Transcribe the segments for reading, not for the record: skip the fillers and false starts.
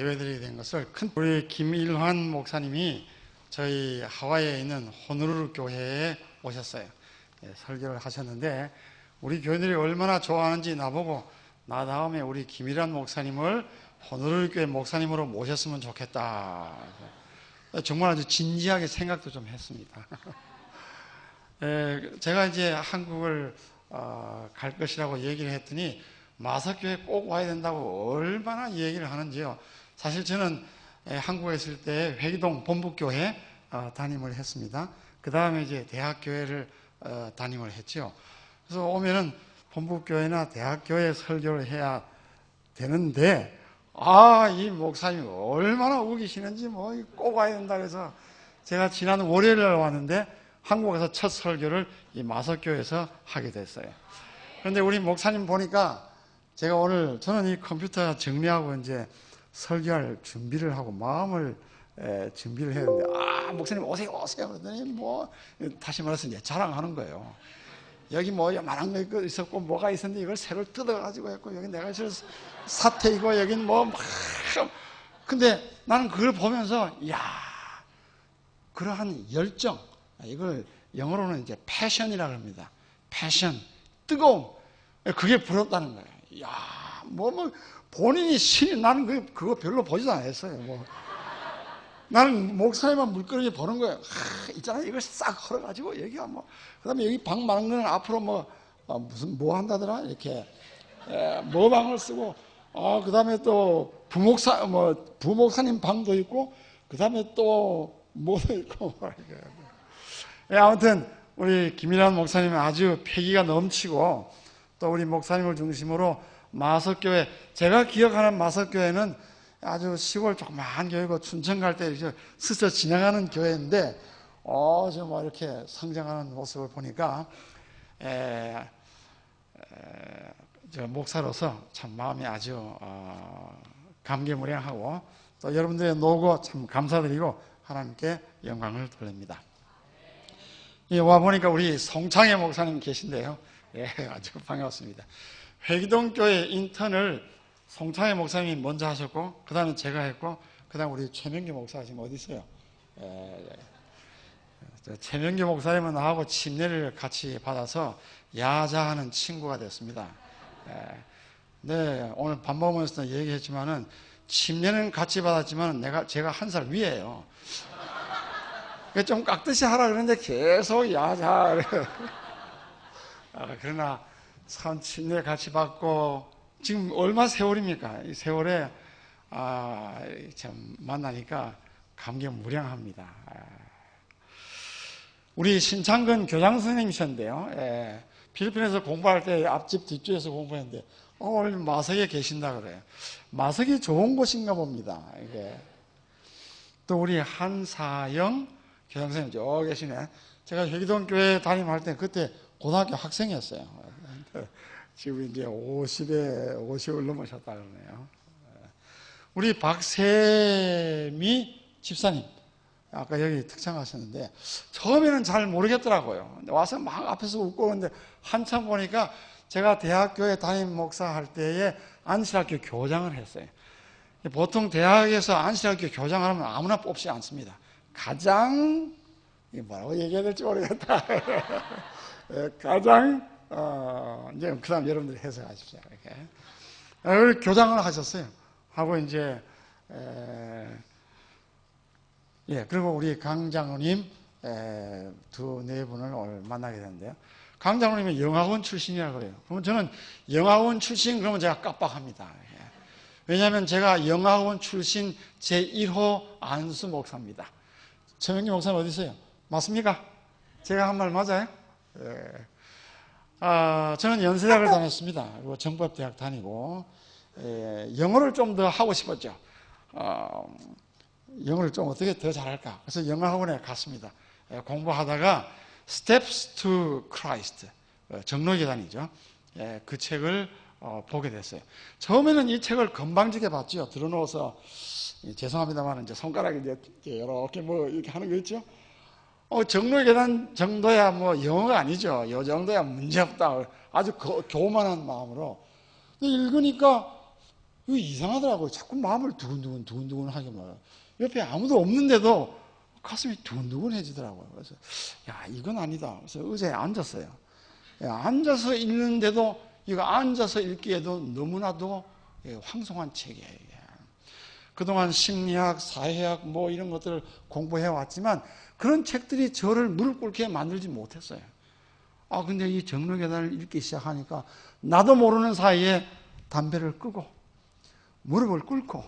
예배드리게 된 것을 우리 김일환 목사님이 저희 하와이에 있는 호노루루 교회에 오셨어요. 설교를 하셨는데 우리 교인들이 얼마나 좋아하는지 나보고 나 다음에 우리 김일환 목사님을 호노루루 교회 목사님으로 모셨으면 좋겠다. 정말 아주 진지하게 생각도 좀 했습니다. 제가 이제 한국을 갈 것이라고 얘기를 했더니 마석교회 꼭 와야 된다고 얼마나 얘기를 하는지요. 사실 저는 한국에 있을 때 회기동 본부교회 담임을 했습니다. 그 다음에 이제 대학교회를 담임을 했죠. 그래서 오면은 본부교회나 대학교회 설교를 해야 되는데 이 목사님이 얼마나 우기시는지 꼭 와야 된다 그래서 제가 지난 월요일에 왔는데 한국에서 첫 설교를 이 마석교회에서 하게 됐어요. 그런데 우리 목사님 보니까 제가 오늘 저는 이 컴퓨터 정리하고 이제 설교할 준비를 하고 마음을 준비를 했는데 목사님 오세요 그러더니 다시 말해서 이제 자랑하는 거예요. 여기 요만한 거 있었고 뭐가 있었는데 이걸 새로 뜯어가지고 했고 여기 내가 저 사태이고 여긴 근데 나는 그걸 보면서 그러한 열정, 이걸 영어로는 이제 패션이라고 합니다. 패션, 뜨거움, 그게 부럽다는 거예요. 본인이 나는 그거 별로 보지도 않았어요. 나는 목사님만 물끄러미 보는 거예요. 있잖아, 이걸 싹 헐어가지고 여기가 그 다음에 여기 방 많은 거는 앞으로 무슨 한다더라? 이렇게, 방을 쓰고, 그 다음에 또 부목사님 방도 있고, 그 다음에 또 뭐도 있고, 아무튼, 우리 김일환 목사님은 아주 패기가 넘치고, 또 우리 목사님을 중심으로 마석교회, 제가 기억하는 마석교회는 아주 시골 조그마한 교회고 춘천 갈 때 스쳐 지나가는 교회인데 정말 이렇게 성장하는 모습을 보니까 저 목사로서 참 마음이 아주 감개무량하고 또 여러분들의 노고 참 감사드리고 하나님께 영광을 돌립니다. 와보니까 우리 송창회 목사님 계신데요. 아주 반갑습니다. 회기동교회 인턴을 송창회 목사님이 먼저 하셨고 그 다음에 제가 했고 그 다음에 우리 최명규 목사가 지금 어디 있어요? 최명규 목사님은 나하고 침례를 같이 받아서 야자하는 친구가 됐습니다. 네, 오늘 밥 먹으면서 얘기했지만은 침례는 같이 받았지만 제가 한 살 위에요. 좀 깍듯이 하라 그러는데 계속 야자. 그러나 참 침례 같이 받고 지금 얼마 세월입니까? 이 세월에 참 만나니까 감개무량합니다. 우리 신창근 교장 선생님이셨는데요. 필리핀에서 공부할 때 앞집 뒷주에서 공부했는데 오늘 마석에 계신다 그래요. 마석이 좋은 곳인가 봅니다. 이게 또 우리 한사영 교장 선생님 저 계시네. 제가 회기동 교회 담임할 때 그때 고등학교 학생이었어요. 지금 이제 50을 넘으셨다 그러네요. 우리 박세미 집사님, 아까 여기 특창하셨는데, 처음에는 잘 모르겠더라고요. 와서 막 앞에서 웃고 오는데, 한참 보니까 제가 대학교에 담임 목사 할 때에 안실학교 교장을 했어요. 보통 대학에서 안실학교 교장하면 아무나 뽑지 않습니다. 가장, 뭐라고 얘기해야 될지 모르겠다. 가장, 이제 그 다음 여러분들이 해석하십시오. 이렇게. 교장을 하셨어요. 하고 이제, 그리고 우리 강 장로님, 네 분을 오늘 만나게 되는데요. 강 장로님은 영학원 출신이라고 그래요. 그러면 저는 영학원 출신, 그러면 제가 깜빡합니다. 왜냐하면 제가 영학원 출신 제1호 안수 목사입니다. 최명기 목사님 어디 있어요? 맞습니까? 제가 한 말 맞아요? 저는 연세대학을 다녔습니다. 그리고 정법대학 다니고, 영어를 좀 더 하고 싶었죠. 영어를 좀 어떻게 더 잘할까. 그래서 영어학원에 갔습니다. 공부하다가 Steps to Christ, 정로계단이죠. 그 책을 보게 됐어요. 처음에는 이 책을 건방지게 봤죠. 들어놓아서, 죄송합니다만, 이제 손가락이 이렇게 이렇게 하는 거 있죠. 정로계단 정도야 영어가 아니죠. 이 정도야 문제없다. 아주 교만한 마음으로. 읽으니까 이거 이상하더라고요. 자꾸 마음을 두근두근 하게 말이에요. 옆에 아무도 없는데도 가슴이 두근두근해지더라고요. 그래서 야, 이건 아니다. 그래서 의자에 앉았어요. 앉아서 읽는데도 이거 앉아서 읽기에도 너무나도 황송한 책이에요. 이게. 그동안 심리학, 사회학 뭐 이런 것들을 공부해 왔지만 그런 책들이 저를 무릎 꿇게 만들지 못했어요. 근데 이 정로계단을 읽기 시작하니까 나도 모르는 사이에 담배를 끄고 무릎을 꿇고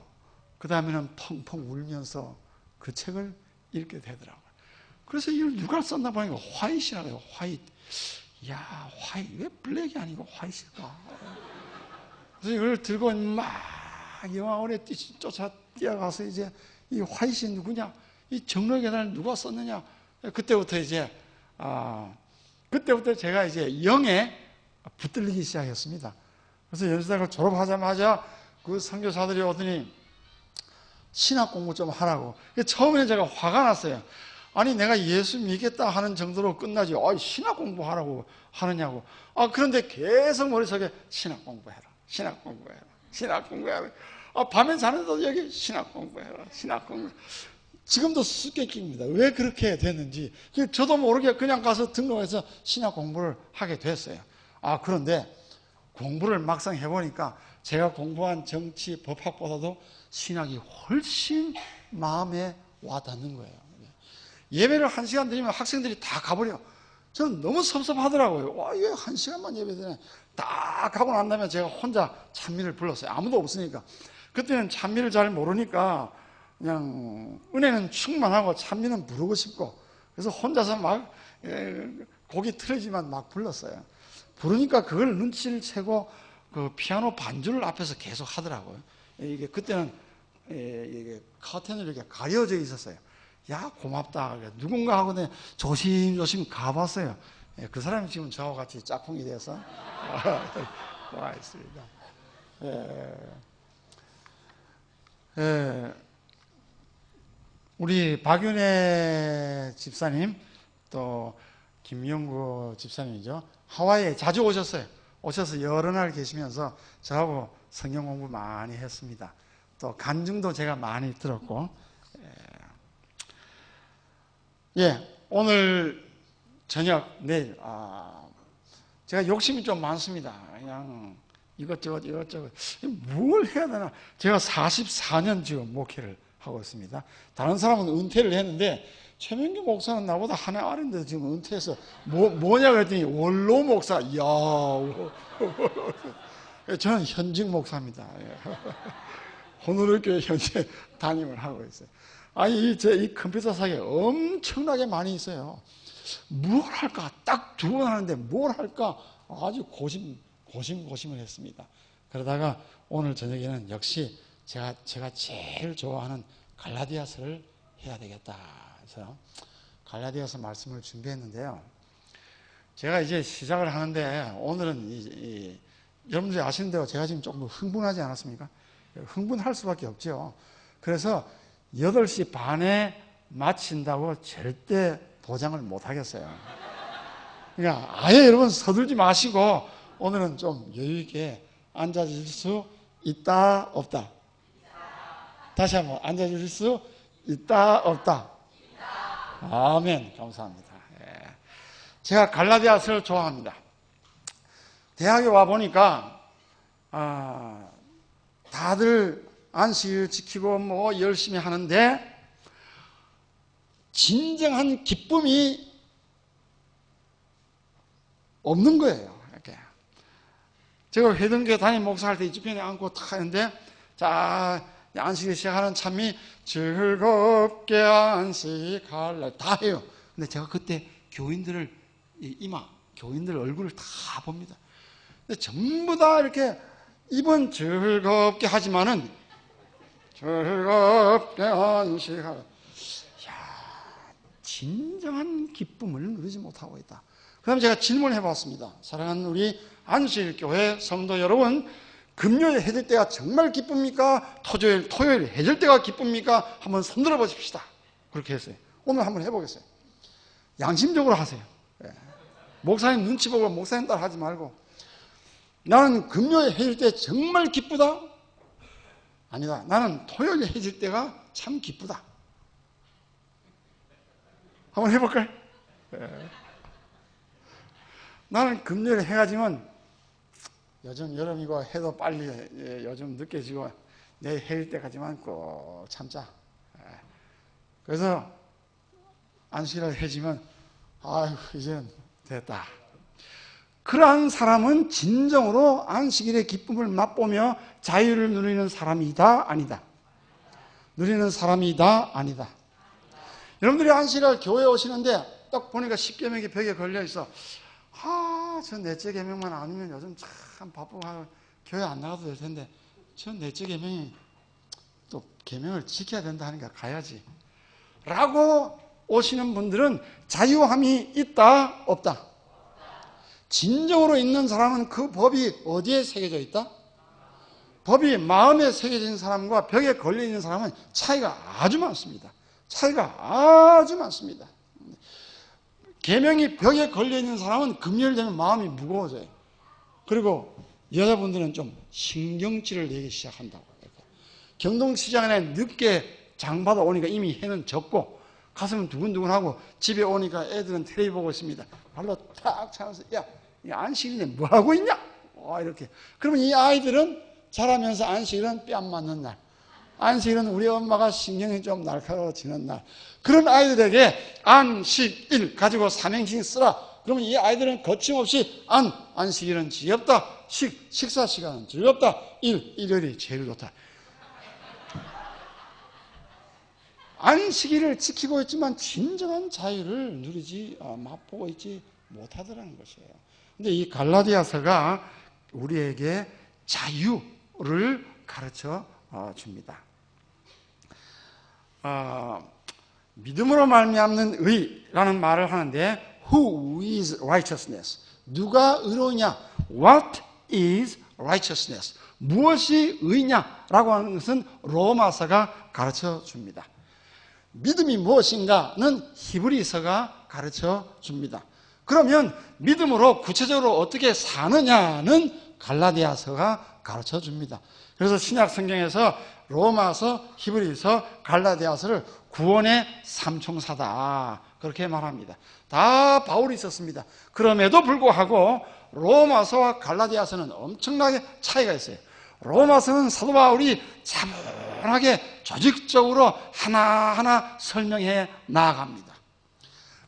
그 다음에는 펑펑 울면서 그 책을 읽게 되더라고요. 그래서 이걸 누가 썼나 보니까 화이트라고 해요. 화이트. 야, 화이트. 왜 블랙이 아니고 화이트일까? 그래서 이걸 들고 막 영화원에 쫓아 뛰어가서 이제 이 화이트이 누구냐? 이 정로계단을 누가 썼느냐? 그때부터 제가 이제 영에 붙들리기 시작했습니다. 그래서 연수대학을 졸업하자마자 그 선교사들이 오더니 신학 공부 좀 하라고. 처음에는 제가 화가 났어요. 아니, 내가 예수 믿겠다 하는 정도로 끝나지. 신학 공부하라고 하느냐고. 그런데 계속 머릿속에 신학 공부해라. 신학 공부해라. 신학 공부해라. 밤에 자는데도 여기 신학 공부해라. 신학 공부. 지금도 수수께끼입니다. 왜 그렇게 됐는지. 저도 모르게 그냥 가서 등록해서 신학 공부를 하게 됐어요. 그런데 공부를 막상 해보니까 제가 공부한 정치, 법학보다도 신학이 훨씬 마음에 와닿는 거예요. 예배를 1시간 드리면 학생들이 다 가버려. 저는 너무 섭섭하더라고요. 이게 1시간만 예배드리네. 딱 하고 난 다음에 제가 혼자 찬미를 불렀어요. 아무도 없으니까. 그때는 찬미를 잘 모르니까 그냥 은혜는 충만하고 찬미는 부르고 싶고 그래서 혼자서 막 곡이 틀리지만 막 불렀어요. 부르니까 그걸 눈치를 채고 그 피아노 반주를 앞에서 계속 하더라고요. 이게 그때는 이게 커튼으로 이렇게 가려져 있었어요. 야, 고맙다. 누군가 하고 조심조심 가봤어요. 그 사람이 지금 저와 같이 짝꿍이 돼서 와 있습니다. 우리 박윤혜 집사님 또 김영구 집사님이죠. 하와이에 자주 오셨어요. 오셔서 여러 날 계시면서 저하고 성경 공부 많이 했습니다. 또 간증도 제가 많이 들었고, 오늘 저녁 내일 제가 욕심이 좀 많습니다. 그냥 이것저것 뭘 해야 되나. 제가 44년 지금 목회를 하고 있습니다. 다른 사람은 은퇴를 했는데 최명규 목사는 나보다 한 해 아래인데 지금 은퇴해서 뭐냐 그랬더니 원로 목사. 이야, 저는 현직 목사입니다. 호노르교회 현재 담임을 하고 있어요. 이 컴퓨터 사기가 엄청나게 많이 있어요. 뭘 할까? 딱 2번 하는데 뭘 할까? 아주 고심을 했습니다. 그러다가 오늘 저녁에는 역시 제가 제일 좋아하는 갈라디아서를 해야 되겠다 해서 갈라디아서 말씀을 준비했는데요. 제가 이제 시작을 하는데 오늘은 여러분들이 아시는 대로 제가 지금 조금 흥분하지 않았습니까? 흥분할 수밖에 없죠. 그래서 8시 반에 마친다고 절대 보장을 못 하겠어요. 그러니까 아예 여러분 서둘지 마시고 오늘은 좀 여유 있게 앉아주실 수 있다 없다. 다시 한번 앉아주실 수 있다 없다. 아멘. 감사합니다. 제가 갈라디아서를 좋아합니다. 대학에 와 보니까 다들 안식일 지키고 뭐 열심히 하는데 진정한 기쁨이 없는 거예요. 이렇게. 제가 회등교회 담임 목사할 때 이쪽 편에 앉고 탁 하는데 자, 안식일 시작하는 참이 즐겁게 안식할래 다 해요. 근데 제가 그때 교인들 얼굴을 다 봅니다. 근데 전부 다 이렇게 입은 즐겁게 하지만은 즐겁게 안식하라. 진정한 기쁨을 누리지 못하고 있다. 그 다음에 제가 질문을 해봤습니다. 사랑하는 우리 안식일교회 성도 여러분, 금요일 해질 때가 정말 기쁩니까? 토요일 해질 때가 기쁩니까? 한번 손들어 보십시다. 그렇게 했어요. 오늘 한번 해보겠어요. 양심적으로 하세요. 목사님 눈치 보고 목사님 따라 하지 말고 나는 금요일 해질 때 정말 기쁘다. 아니다. 나는 토요일 해질 때가 참 기쁘다. 한번 해볼까요? 나는 금요일 해가 지면 요즘 여름이고 해도 빨리 요즘 늦게 지고 내일 해일 때까지만 꼭 참자. 그래서 안식일을 해지면 아유 이제는 됐다. 그러한 사람은 진정으로 안식일의 기쁨을 맛보며 자유를 누리는 사람이다 아니다? 누리는 사람이다 아니다? 여러분들이 안식일 교회에 오시는데 딱 보니까 10계명이 벽에 걸려있어. 저 넷째 계명만 아니면 요즘 참 바쁘고 교회 안 나가도 될 텐데 저 넷째 계명이 또 계명을 지켜야 된다 하니까 가야지 라고 오시는 분들은 자유함이 있다 없다? 진정으로 있는 사람은 그 법이 어디에 새겨져 있다? 법이 마음에 새겨진 사람과 벽에 걸려있는 사람은 차이가 아주 많습니다. 차이가 아주 많습니다. 계명이 벽에 걸려있는 사람은 금요일 되면 마음이 무거워져요. 그리고 여자분들은 좀 신경질을 내기 시작한다고. 경동시장에 늦게 장받아 오니까 이미 해는 졌고 가슴은 두근두근하고 집에 오니까 애들은 텔레비 보고 있습니다. 발로 탁 차면서 야, 안식일인데 뭐하고 있냐? 이렇게. 그러면 이 아이들은 자라면서 안식일은 뺨 맞는 날. 안식일은 우리 엄마가 신경이 좀 날카로워지는 날. 그런 아이들에게 안식일 가지고 삼행시 쓰라. 그러면 이 아이들은 거침없이 안식일은 지겹다. 식사 시간은 즐겁다. 일요일이 제일 좋다. 안식일을 지키고 있지만 진정한 자유를 누리지 맛보고 있지 못하더라는 것이에요. 근데 이 갈라디아서가 우리에게 자유를 가르쳐 줍니다. 믿음으로 말미암는 의라는 말을 하는데 Who is righteousness? 누가 의로우냐? What is righteousness? 무엇이 의냐라고 하는 것은 로마서가 가르쳐 줍니다. 믿음이 무엇인가는 히브리서가 가르쳐 줍니다. 그러면 믿음으로 구체적으로 어떻게 사느냐는 갈라디아서가 가르쳐 줍니다. 그래서 신약 성경에서 로마서, 히브리서, 갈라디아서를 구원의 삼총사다 그렇게 말합니다. 다 바울이 있었습니다. 그럼에도 불구하고 로마서와 갈라디아서는 엄청나게 차이가 있어요. 로마서는 사도 바울이 차분하게 조직적으로 하나하나 설명해 나아갑니다.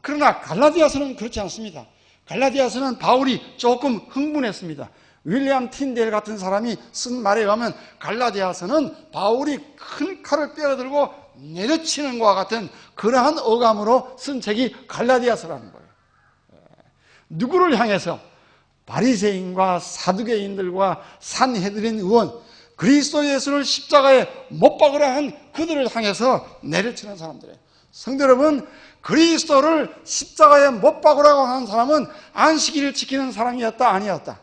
그러나 갈라디아서는 그렇지 않습니다. 갈라디아서는 바울이 조금 흥분했습니다. 윌리엄 틴델 같은 사람이 쓴 말에 의하면 갈라디아서는 바울이 큰 칼을 빼어들고 내려치는 것과 같은 그러한 어감으로 쓴 책이 갈라디아서라는 거예요. 누구를 향해서? 바리새인과 사두개인들과 산헤드린 의원, 그리스도 예수를 십자가에 못 박으라 한 그들을 향해서 내려치는 사람들이에요. 성도 여러분, 그리스도를 십자가에 못 박으라고 하는 사람은 안식일을 지키는 사람이었다 아니었다?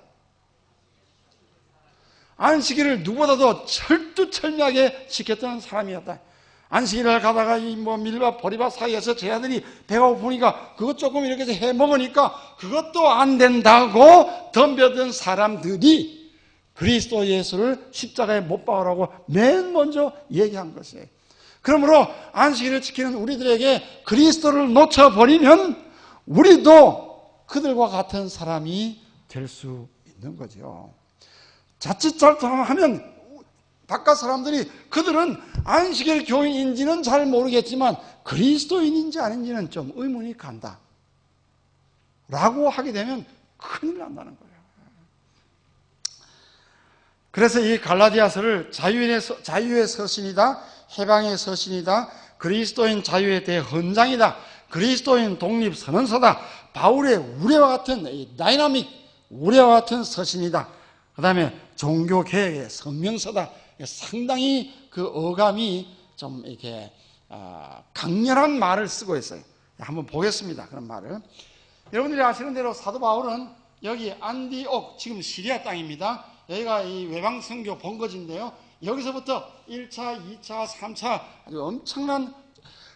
안식일을 누구보다도 철두철미하게 지켰던 사람이었다. 안식일을 가다가 밀밭 보리밭 사이에서 제 아들이 배가 고프니까 그것 조금 이렇게 해서 해 먹으니까 그것도 안 된다고 덤벼든 사람들이 그리스도 예수를 십자가에 못 박으라고 맨 먼저 얘기한 것이에요. 그러므로 안식일을 지키는 우리들에게 그리스도를 놓쳐버리면 우리도 그들과 같은 사람이 될 수 있는 거죠. 자칫 잘못하면 바깥 사람들이 그들은 안식일 교인인지는 잘 모르겠지만 그리스도인인지 아닌지는 좀 의문이 간다 라고 하게 되면 큰일 난다는 거예요. 그래서 이 갈라디아서를 자유의 서신이다, 해방의 서신이다, 그리스도인 자유에 대해 헌장이다, 그리스도인 독립선언서다, 바울의 우레와 같은 다이나믹 우레와 같은 서신이다, 그 다음에 종교개혁의 성명서다. 상당히 그 어감이 좀 이렇게 강렬한 말을 쓰고 있어요. 한번 보겠습니다. 그런 말을. 여러분들이 아시는 대로 사도 바울은 여기 안디옥, 지금 시리아 땅입니다. 여기가 이 외방 선교 본거지인데요. 여기서부터 1차, 2차, 3차 아주 엄청난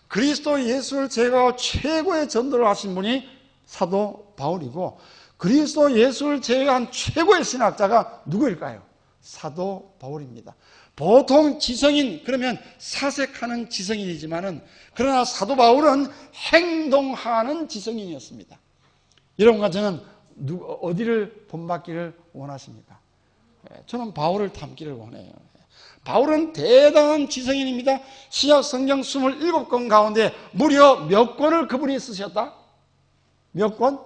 그리스도 예수를 제거하고 최고의 전도를 하신 분이 사도 바울이고 그리스도 예수를 제외한 최고의 신학자가 누구일까요? 사도 바울입니다. 보통 지성인 그러면 사색하는 지성인이지만은 그러나 사도 바울은 행동하는 지성인이었습니다. 여러분과 저는 어디를 본받기를 원하십니까? 저는 바울을 닮기를 원해요. 바울은 대단한 지성인입니다. 신약 성경 27권 가운데 무려 몇 권을 그분이 쓰셨다? 몇 권?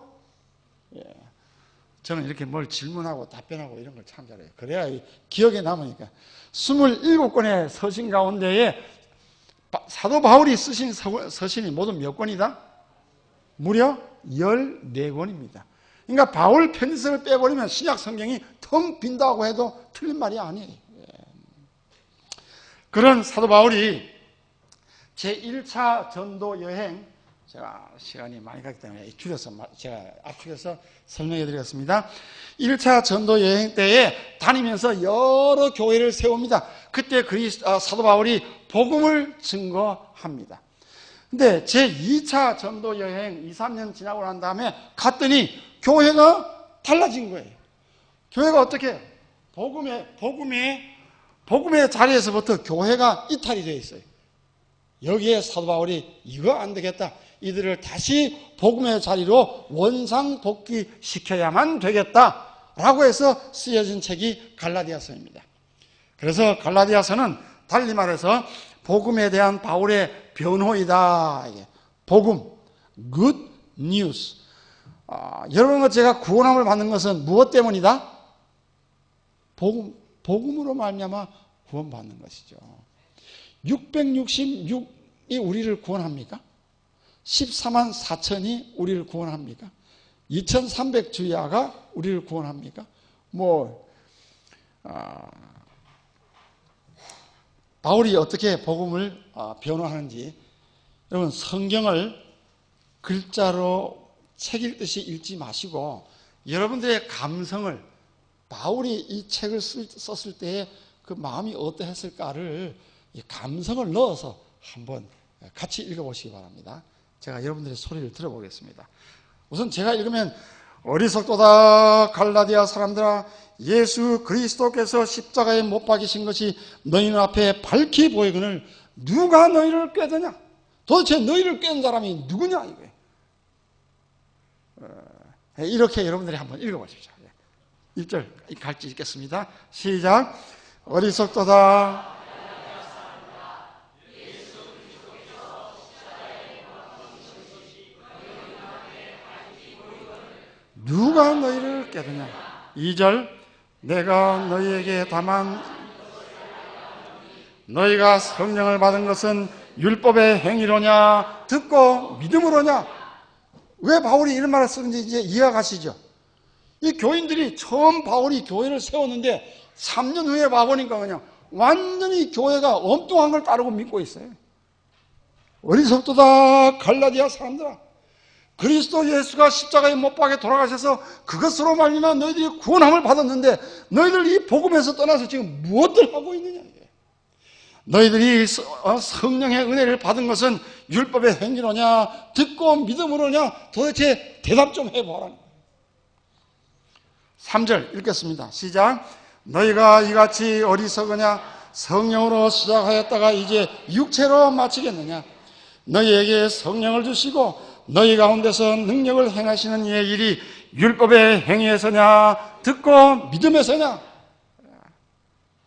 저는 이렇게 뭘 질문하고 답변하고 이런 걸 참 잘해요. 그래야 기억에 남으니까. 27권의 서신 가운데에 사도 바울이 쓰신 서신이 모두 몇 권이다? 무려 14권입니다. 그러니까 바울 편지서를 빼버리면 신약 성경이 텅 빈다고 해도 틀린 말이 아니에요. 그런 사도 바울이 제1차 전도 여행, 제가 시간이 많이 가기 때문에 제가 압축해서 설명해 드리겠습니다. 1차 전도 여행 때에 다니면서 여러 교회를 세웁니다. 그때 사도 바울이 복음을 증거합니다. 근데 제2차 전도 여행 2, 3년 지나고 난 다음에 갔더니 교회가 달라진 거예요. 교회가 어떻게 해요? 복음의 자리에서부터 교회가 이탈이 되어 있어요. 여기에 사도 바울이 이거 안 되겠다. 이들을 다시 복음의 자리로 원상복귀시켜야만 되겠다라고 해서 쓰여진 책이 갈라디아서입니다. 그래서 갈라디아서는 달리 말해서 복음에 대한 바울의 변호이다. 복음, good news. 여러분과 제가 구원함을 받는 것은 무엇 때문이다? 복음으로 말미암아 구원받는 것이죠. 666이 우리를 구원합니까? 14만 4천이 우리를 구원합니까? 2300주야가 우리를 구원합니까? 바울이 어떻게 복음을 변호하는지 여러분 성경을 글자로 책 읽듯이 읽지 마시고 여러분들의 감성을 바울이 이 책을 썼을 때의 그 마음이 어떠했을까를 감성을 넣어서 한번 같이 읽어보시기 바랍니다. 제가 여러분들의 소리를 들어보겠습니다. 우선 제가 읽으면 어리석도다 갈라디아 사람들아 예수 그리스도께서 십자가에 못 박이신 것이 너희는 앞에 밝히 보이거늘 누가 너희를 꾀드냐? 도대체 너희를 꾀는 사람이 누구냐? 이렇게 여러분들이 한번 읽어보십시오. 1절 같이 읽겠습니다. 시작. 어리석도다 누가 너희를 깨드냐? 2절 내가 너희에게 다만 너희가 성령을 받은 것은 율법의 행위로냐 듣고 믿음으로냐? 왜 바울이 이런 말을 쓰는지 이제 이해가 가시죠? 이 교인들이 처음 바울이 교회를 세웠는데 3년 후에 와보니까 그냥 완전히 교회가 엉뚱한 걸 따르고 믿고 있어요. 어리석도다 갈라디아 사람들아 그리스도 예수가 십자가에 못 박에 돌아가셔서 그것으로 말미암아 너희들이 구원함을 받았는데 너희들 이 복음에서 떠나서 지금 무엇을 하고 있느냐? 너희들이 성령의 은혜를 받은 것은 율법의 행위로냐 듣고 믿음으로냐? 도대체 대답 좀 해보라. 3절 읽겠습니다. 시작. 너희가 이같이 어리석으냐? 성령으로 시작하였다가 이제 육체로 마치겠느냐? 너희에게 성령을 주시고 너희 가운데서 능력을 행하시는 이의 일이 율법의 행위에서냐 듣고 믿음에서냐?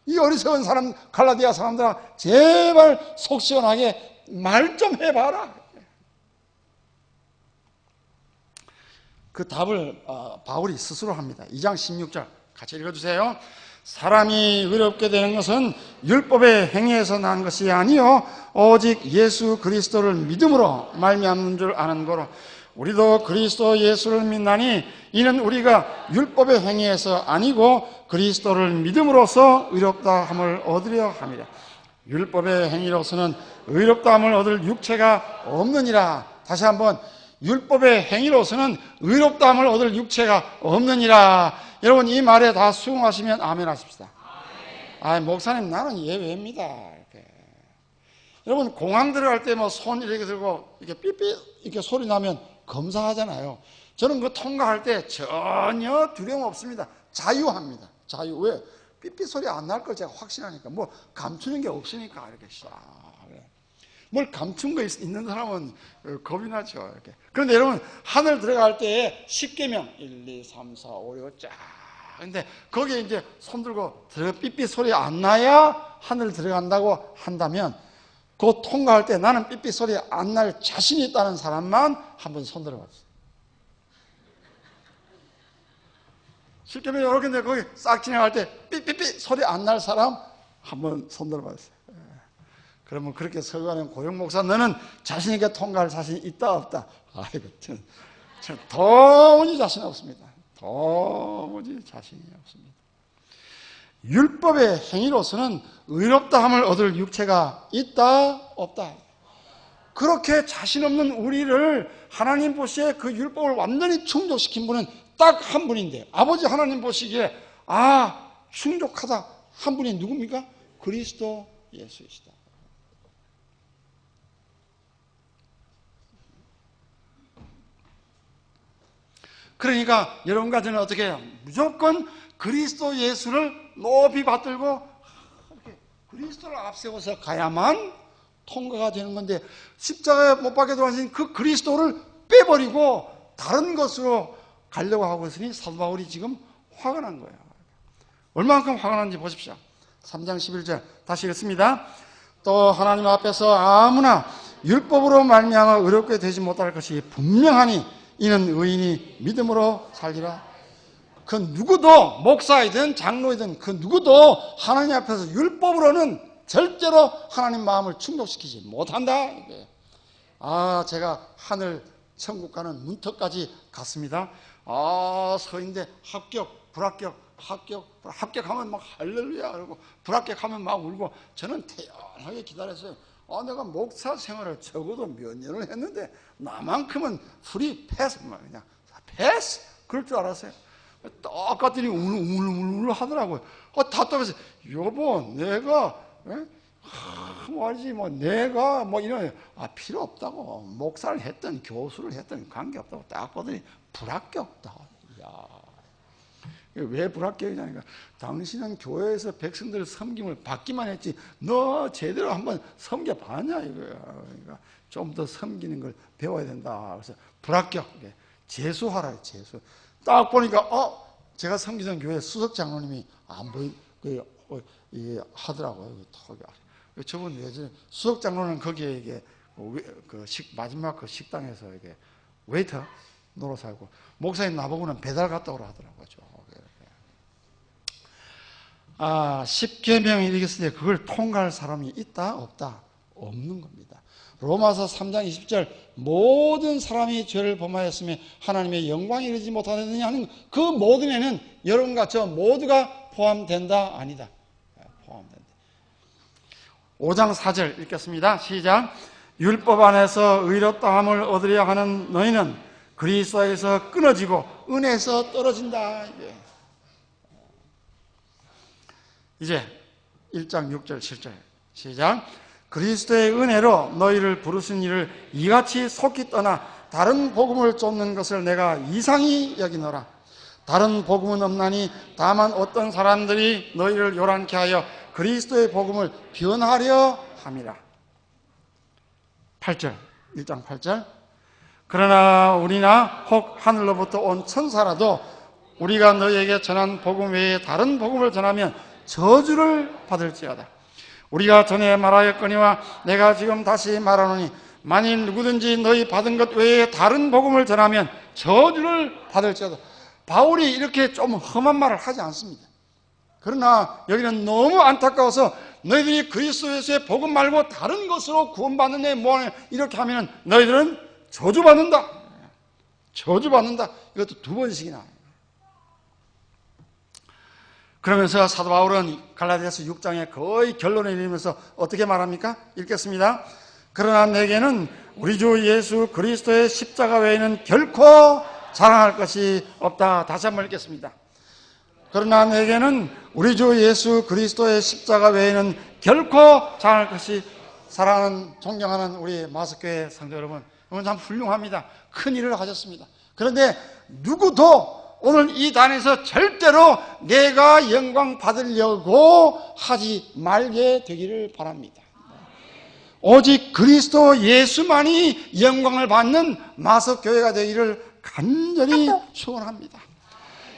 이 어리석은 사람 갈라디아 사람들아 제발 속 시원하게 말 좀 해봐라. 그 답을 바울이 스스로 합니다. 2장 16절 같이 읽어주세요. 사람이 의롭게 되는 것은 율법의 행위에서 난 것이 아니요 오직 예수 그리스도를 믿음으로 말미암는 줄 아는 거로 우리도 그리스도 예수를 믿나니 이는 우리가 율법의 행위에서 아니고 그리스도를 믿음으로써 의롭다함을 얻으려 함이라. 율법의 행위로서는 의롭다함을 얻을 육체가 없느니라. 다시 한번 율법의 행위로서는 의롭다함을 얻을 육체가 없느니라. 여러분 이 말에 다 수긍하시면 아멘 하십시다. 목사님 나는 예외입니다. 이렇게. 여러분 공항 들어갈 때 뭐 손 이렇게 들고 이렇게 삐삐 이렇게 소리 나면 검사하잖아요. 저는 그 통과할 때 전혀 두려움 없습니다. 자유합니다. 자유. 왜? 삐삐 소리 안 날 걸 제가 확신하니까 뭐 감추는 게 없으니까 이렇게 싹. 뭘 감춘 거 있는 사람은 겁이 나죠. 이렇게. 그런데 여러분 하늘 들어갈 때 10계명 1, 2, 3, 4, 5, 6 쫙. 근데 거기에 이제 손 들고 삐삐 소리 안 나야 하늘 들어간다고 한다면 그 통과할 때 나는 삐삐 소리 안 날 자신이 있다는 사람만 한번 손 들어봤어요. 실제로 이렇게 근데 거기 싹 지나갈 때 삐삐삐 소리 안 날 사람 한번 손 들어봤어요. 그러면 그렇게 설교하는 고용 목사 너는 자신 있게 통과할 자신이 있다 없다? 아이고 저는 도무지 자신 없습니다. 도무지 자신이 없습니다. 율법의 행위로서는 의롭다함을 얻을 육체가 있다 없다? 그렇게 자신 없는 우리를 하나님 보시기에 그 율법을 완전히 충족시킨 분은 딱 한 분인데 아버지 하나님 보시기에 충족하다 한 분이 누굽니까? 그리스도 예수이시다. 그러니까 여러분과 저는 어떻게 해요? 무조건 그리스도 예수를 높이 받들고 그리스도를 앞세워서 가야만 통과가 되는 건데 십자가에 못 박혀 들어가신 그 그리스도를 빼버리고 다른 것으로 가려고 하고 있으니 사도 바울이 지금 화가 난 거예요. 얼마만큼 화가 났는지 보십시오. 3장 11절 다시 읽습니다. 또 하나님 앞에서 아무나 율법으로 말미암아 의롭게 되지 못할 것이 분명하니 이는 의인이 믿음으로 살리라. 그 누구도 목사이든 장로이든 그 누구도 하나님 앞에서 율법으로는 절대로 하나님 마음을 충족시키지 못한다. 제가 하늘 천국 가는 문턱까지 갔습니다. 서인대 합격, 불합격, 합격하면 막 할렐루야 그러고 불합격하면 막 울고 저는 태연하게 기다렸어요. 내가 목사 생활을 적어도 몇 년을 했는데 나만큼은 프리 패스 그냥 패스 그럴 줄 알았어요. 딱 갔더니 울울울 하더라고요. 답답해서 여보 내가 말이지 뭐 내가 뭐 이런 필요 없다고 목사를 했든 교수를 했든 관계없다고 딱 보더니 불합격다. 왜 불합격이냐니까 당신은 교회에서 백성들 섬김을 받기만 했지 너 제대로 한번 섬겨봤냐 이거야. 그러니까 좀 더 섬기는 걸 배워야 된다. 그래서 불합격 재수하라. 재수 딱 보니까 제가 섬기던 교회 수석 장로님이 안 보이 하더라고요. 저분 예전에 수석 장로는 거기에 이게 마지막 그 식당에서 이게 웨이터 노릇 하고 목사님 나보고는 배달 갔다 오라 하더라고요. 10계명이 이르겠으니 그걸 통과할 사람이 있다 없다? 없는 겁니다. 로마서 3장 20절 모든 사람이 죄를 범하였으며 하나님의 영광이 이르지 못하느냐 하는 그 모든에는 여러분과 저 모두가 포함된다 아니다? 포함된다. 5장 4절 읽겠습니다. 시작. 율법 안에서 의롭다함을 얻으려 하는 너희는 그리스도에서 끊어지고 은혜에서 떨어진다. 이제 1장 6절 7절 시작. 그리스도의 은혜로 너희를 부르신 이를 이같이 속히 떠나 다른 복음을 쫓는 것을 내가 이상히 여기노라. 다른 복음은 없나니 다만 어떤 사람들이 너희를 요란케 하여 그리스도의 복음을 변하려 함이라. 8절 1장 8절 그러나 우리나 혹 하늘로부터 온 천사라도 우리가 너희에게 전한 복음 외에 다른 복음을 전하면 저주를 받을지어다. 우리가 전에 말하였거니와 내가 지금 다시 말하노니 만일 누구든지 너희 받은 것 외에 다른 복음을 전하면 저주를 받을지어다. 바울이 이렇게 좀 험한 말을 하지 않습니다. 그러나 여기는 너무 안타까워서 너희들이 그리스도 예수의 복음 말고 다른 것으로 구원받는 애 뭐하냐 이렇게 하면 너희들은 저주받는다. 저주받는다. 이것도 두 번씩이나. 그러면서 사도 바울은 갈라디아서 6장에 거의 결론에 이르면서 어떻게 말합니까? 읽겠습니다. 그러나 내게는 우리 주 예수 그리스도의 십자가 외에는 결코 자랑할 것이 없다. 다시 한번 읽겠습니다. 그러나 내게는 우리 주 예수 그리스도의 십자가 외에는 결코 자랑할 것이. 사랑하는 존경하는 우리 마석교회 성도 여러분, 오늘 참 훌륭합니다. 큰 일을 하셨습니다. 그런데 누구도 오늘 이 단에서 절대로 내가 영광 받으려고 하지 말게 되기를 바랍니다. 오직 그리스도 예수만이 영광을 받는 마석교회가 되기를 간절히 축원합니다.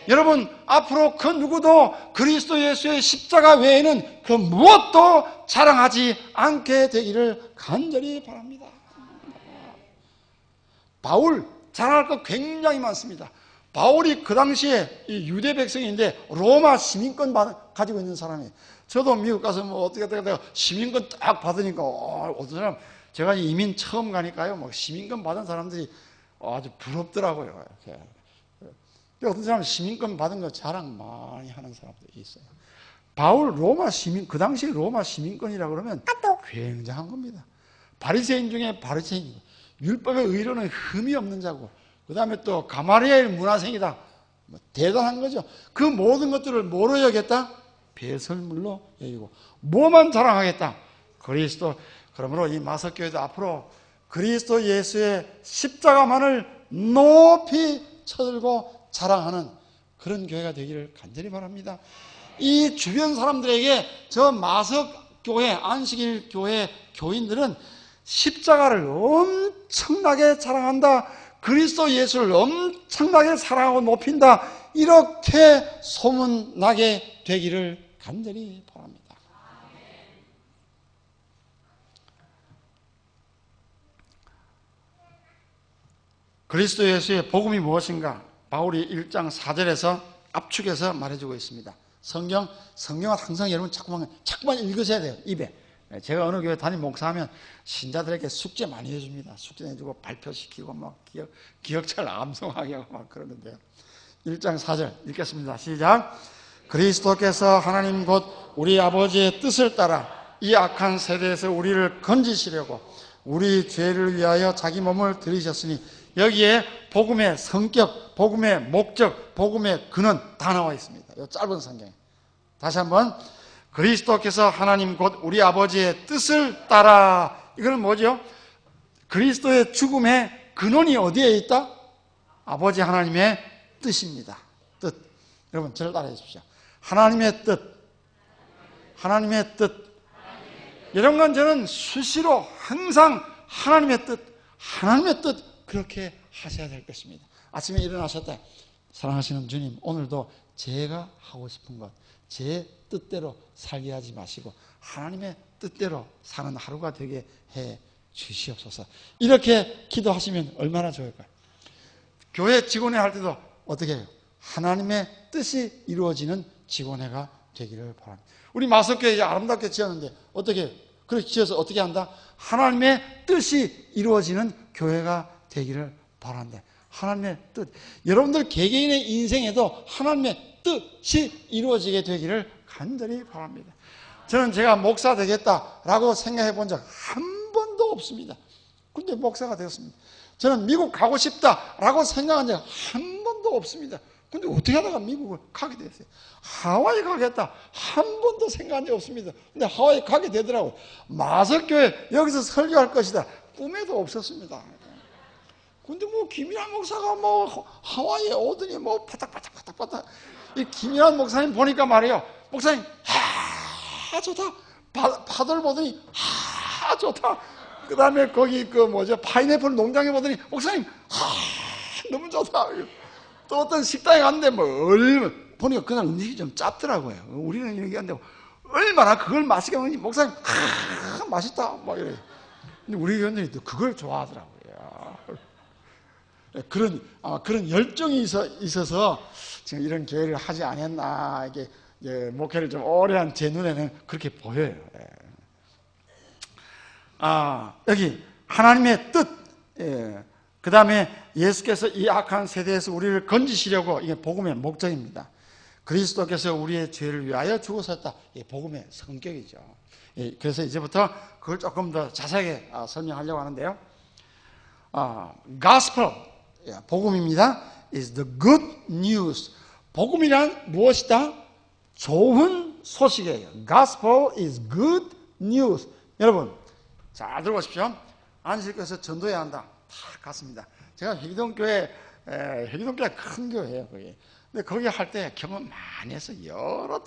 여러분, 앞으로 그 누구도 그리스도 예수의 십자가 외에는 그 무엇도 자랑하지 않게 되기를 간절히 바랍니다. 바울 자랑할 것 굉장히 많습니다. 바울이 그 당시에 유대 백성인데 로마 시민권 가지고 있는 사람이에요. 저도 미국 가서 뭐 어떻게 내가 시민권 딱 받으니까 어떤 사람, 제가 이민 처음 가니까요, 뭐 시민권 받은 사람들이 아주 부럽더라고요. 이렇게. 어떤 사람은 시민권 받은 거 자랑 많이 하는 사람들이 있어요. 바울 로마 시민, 그 당시 로마 시민권이라 그러면 굉장한 겁니다. 바리새인 중에 바리새인, 율법의 의로는 흠이 없는 자고, 그 다음에 또 가마리엘 문화생이다. 뭐 대단한 거죠. 그 모든 것들을 뭐로 여겼다? 배설물로 여기고. 뭐만 자랑하겠다? 그리스도. 그러므로 이 마석교회도 앞으로 그리스도 예수의 십자가만을 높이 쳐들고 자랑하는 그런 교회가 되기를 간절히 바랍니다. 이 주변 사람들에게 저 마석교회, 안식일 교회 교인들은 십자가를 엄청나게 자랑한다, 그리스도 예수를 엄청나게 사랑하고 높인다, 이렇게 소문나게 되기를 간절히 바랍니다. 그리스도 예수의 복음이 무엇인가? 바울이 1장 4절에서 압축해서 말해주고 있습니다. 성경은 항상 여러분 자꾸만 읽으셔야 돼요. 입에. 제가 어느 교회 담임 목사하면 신자들에게 숙제 많이 해줍니다. 숙제 내주고 발표시키고 막 기억잘 암송하게 하고 막 그러는데요. 1장 4절 읽겠습니다. 시작. 그리스도께서 하나님 곧 우리 아버지의 뜻을 따라 이 악한 세대에서 우리를 건지시려고 우리 죄를 위하여 자기 몸을 들이셨으니, 여기에 복음의 성격, 복음의 목적, 복음의 근원 다 나와 있습니다. 이 짧은 성경에. 다시 한번, 그리스도께서 하나님 곧 우리 아버지의 뜻을 따라. 이거는 뭐죠? 그리스도의 죽음의 근원이 어디에 있다? 아버지 하나님의 뜻입니다. 뜻. 여러분 저를 따라해 주십시오. 하나님의 뜻. 하나님의 뜻. 이런 건 저는 수시로 항상 하나님의 뜻, 하나님의 뜻 그렇게 하셔야 될 것입니다. 아침에 일어나셨다. 사랑하시는 주님, 오늘도 제가 하고 싶은 것, 제 뜻대로 살게 하지 마시고 하나님의 뜻대로 사는 하루가 되게 해 주시옵소서. 이렇게 기도하시면 얼마나 좋을까요? 교회 직원회 할 때도 어떻게 해요? 하나님의 뜻이 이루어지는 직원회가 되기를 바랍니다. 우리 마석교회 아름답게 지었는데 어떻게 해요? 그렇게 지어서 어떻게 한다? 하나님의 뜻이 이루어지는 교회가 되기를 바란다. 하나님의 뜻. 여러분들 개개인의 인생에도 하나님의 뜻이 이루어지게 되기를 간절히 바랍니다. 저는 제가 목사 되겠다라고 생각해 본 적 한 번도 없습니다. 근데 목사가 되었습니다. 저는 미국 가고 싶다라고 생각한 적 한 번도 없습니다. 근데 어떻게 하다가 미국을 가게 됐어요. 하와이 가겠다 한 번도 생각한 적 없습니다. 근데 하와이 가게 되더라고요. 마석교회 여기서 설교할 것이다 꿈에도 없었습니다. 근데 뭐 김일환 목사가 뭐 하와이에 오더니 뭐 바닥바닥 이 김일환 목사님 보니까 말이에요. 목사님 좋다. 파도를 보더니 좋다. 그 다음에 거기 파인애플 농장에 보더니 목사님 너무 좋다. 또 어떤 식당에 갔는데 보니까 그날 음식이 좀 짭더라고요. 우리는 얘기하는데 얼마나 그걸 맛있게 먹는지 목사님 맛있다 막 이래. 근데 우리 교인들이 또 그걸 좋아하더라고요. 그런 열정이 있어서 지금 이런 교회를 하지 않았나, 이게 목회를 좀 오래 한 제 눈에는 그렇게 보여요. 여기 하나님의 뜻, 그 다음에 예수께서 이 악한 세대에서 우리를 건지시려고, 이게 복음의 목적입니다. 그리스도께서 우리의 죄를 위하여 죽으셨다. 이게 복음의 성격이죠. 그래서 이제부터 그걸 조금 더 자세하게 설명하려고 하는데요. Gospel, 복음입니다. is the good news. 복음이란 무엇이다? 좋은 소식이에요. Gospel is good news. 여러분 잘 들어보십시오. 안식교에서 전도해야 한다. 다 같습니다. 제가 회기동교회 회기동교회 큰 교회예요, 거기. 근데 거기 할 때 경험 많이 했어요. 여러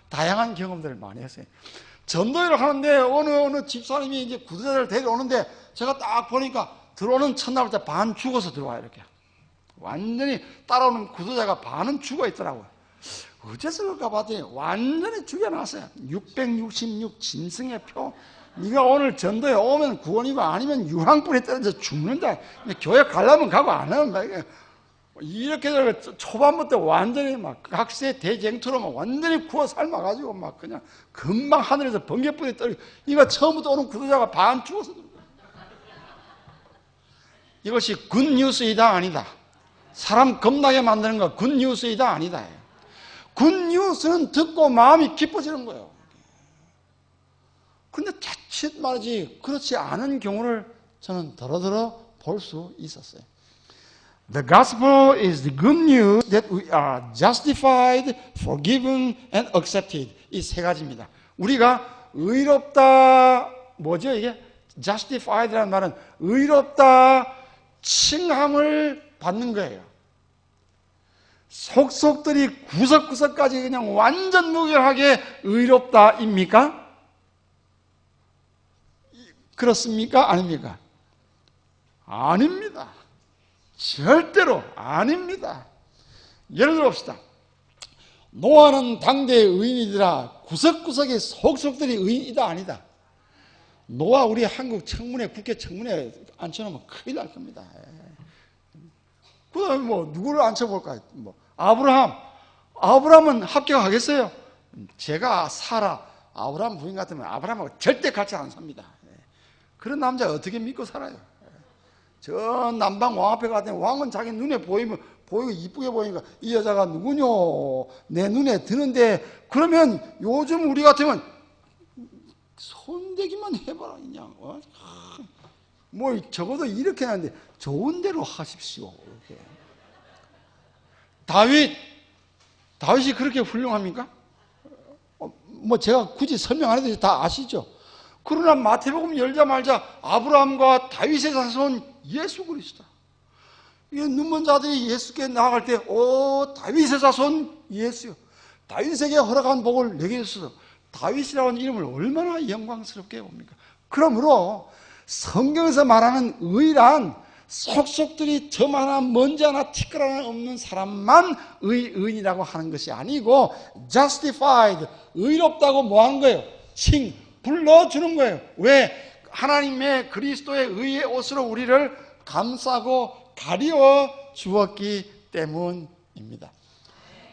다양한 경험들을 많이 했어요. 전도회를 하는데 어느 집사님이 이제 구두자를 데려오는데 제가 딱 보니까 들어오는 첫날부터 반 죽어서 들어와요, 이렇게. 완전히 따라오는 구두자가 반은 죽어 있더라고요. 어째서 그럴까 봤더니 완전히 죽여놨어요. 666 진승의 표. 네가 오늘 전도에 오면 구원이고 아니면 유황불에 떨어져 죽는다. 교회 가려면 가고 안 하면 이렇게 초반부터 완전히 막 각세 대쟁투로 막 완전히 구워 삶아가지고 막 그냥 금방 하늘에서 번개불이 떨어지고 이거 처음부터 오는 구두자가 반 죽어서 들어요. 이것이 굿뉴스이다 아니다. 사람 겁나게 만드는 거 굿뉴스이다 아니다. 굿뉴스는 듣고 마음이 기뻐지는 거예요. 근데 자칫 말이지 그렇지 않은 경우를 저는 더러더러 볼 수 있었어요. The gospel is the good news that we are justified, forgiven, and accepted. 이 세 가지입니다. 우리가 의롭다, 뭐죠 이게? justified라는 말은 의롭다, 칭함을 받는 거예요. 속속들이 구석구석까지 그냥 완전 무결하게 의롭다입니까? 그렇습니까? 아닙니까? 아닙니다. 절대로 아닙니다. 예를 들어 봅시다. 노아는 당대의 의인이더라. 구석구석에 속속들이 의인이다 아니다. 노아 우리 한국 청문회, 국회 청문회 앉혀놓으면 큰일 날 겁니다. 그 다음에 뭐 누구를 앉혀볼까요? 뭐 아브라함은 합격하겠어요? 제가 아브라함 부인 같으면 아브라함하고 절대 같이 안 삽니다. 그런 남자 어떻게 믿고 살아요? 저 남방 왕 앞에 갔더니 왕은 자기 눈에 보이고 이쁘게 보이니까 이 여자가 누구뇨? 내 눈에 드는데 그러면 요즘 우리 같으면 손대기만 해봐라 그냥. 뭐 적어도 이렇게 하는데 좋은 대로 하십시오. 이렇게. 다윗이 그렇게 훌륭합니까? 뭐 제가 굳이 설명 안 해도 다 아시죠? 그러나 마태복음 열자마자 아브라함과 다윗의 자손 예수 그리스도. 이 눈먼 자들이 예수께 나아갈 때, 다윗의 자손 예수요. 다윗에게 허락한 복을 내게 주소서. 다윗이라는 이름을 얼마나 영광스럽게 봅니까? 그러므로 성경에서 말하는 의란 속속들이 점 하나 먼지 하나 티끌 하나 없는 사람만 의인이라고 하는 것이 아니고 justified, 의롭다고 뭐 하는 거예요? 불러주는 거예요. 왜? 하나님의 그리스도의 의의 옷으로 우리를 감싸고 가리워 주었기 때문입니다.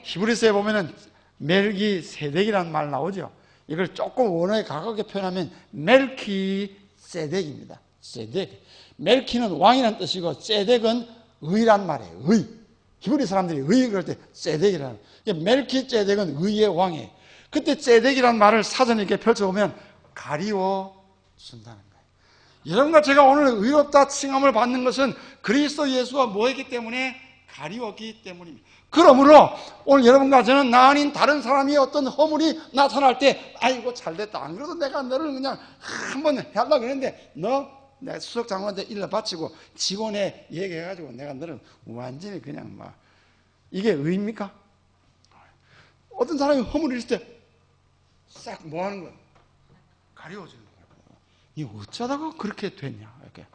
히브리서에 보면은 멜기세덱이라는 말 나오죠. 이걸 조금 원어에 가깝게 표현하면 멜키세덱입니다. 세덱. 멜키는 왕이라는 뜻이고 세덱은 의란 말이에요. 의. 히브리 사람들이 의 그럴 때 세덱이라는. 멜키세덱은 의의 왕이에요. 그때 세덱이라는 말을 사전에 이렇게 펼쳐보면 가리워 준다는 거예요. 여러분과 제가 오늘 의롭다 칭함을 받는 것은 그리스도 예수가 뭐했기 때문에 가리웠기 때문입니다. 그러므로 오늘 여러분과 저는 나 아닌 다른 사람이 어떤 허물이 나타날 때 아이고 잘됐다. 안 그래도 내가 너를 그냥 한번 하려고 그랬는데 내가 수석 장관한테 일러 바치고 직원에 얘기해가지고 내가 너를 완전히 그냥 막 이게 의입니까? 어떤 사람이 허물이 있을 때 싹 뭐 하는 거야? 가려워주는 거야. 이 어쩌다가 그렇게 됐냐? 이렇게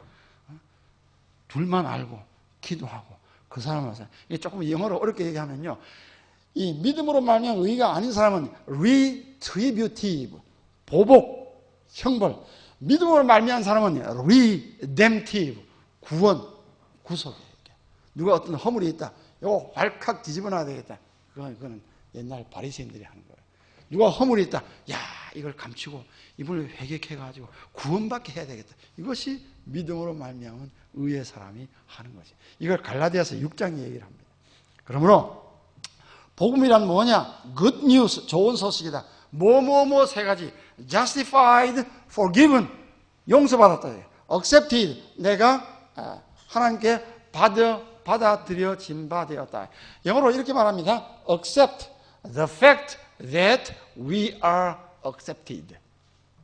둘만 알고 기도하고 그 사람을 이게 조금 영어로 어렵게 얘기하면요, 이 믿음으로 말미암아 의가 아닌 사람은 retributive, 보복, 형벌. 믿음으로 말미암은 사람은 redemptive, 구원, 구속이에요. 누가 어떤 허물이 있다, 이거 활칵 뒤집어 놔야 되겠다. 그거는 옛날 바리새인들이 하는 거예요. 누가 허물이 있다, 야 이걸 감추고 이분을 회개해가지고 구원받게 해야 되겠다. 이것이 믿음으로 말미암은 의의 사람이 하는 것이. 이걸 갈라디아서 6장이 얘기를 합니다. 그러므로 복음이란 뭐냐? good news, 좋은 소식이다. 뭐뭐뭐 세 가지. justified, forgiven, 용서받았다. accepted, 내가 하나님께 받아들여진 바 되었다. 영어로 이렇게 말합니다. accept the fact that we are accepted.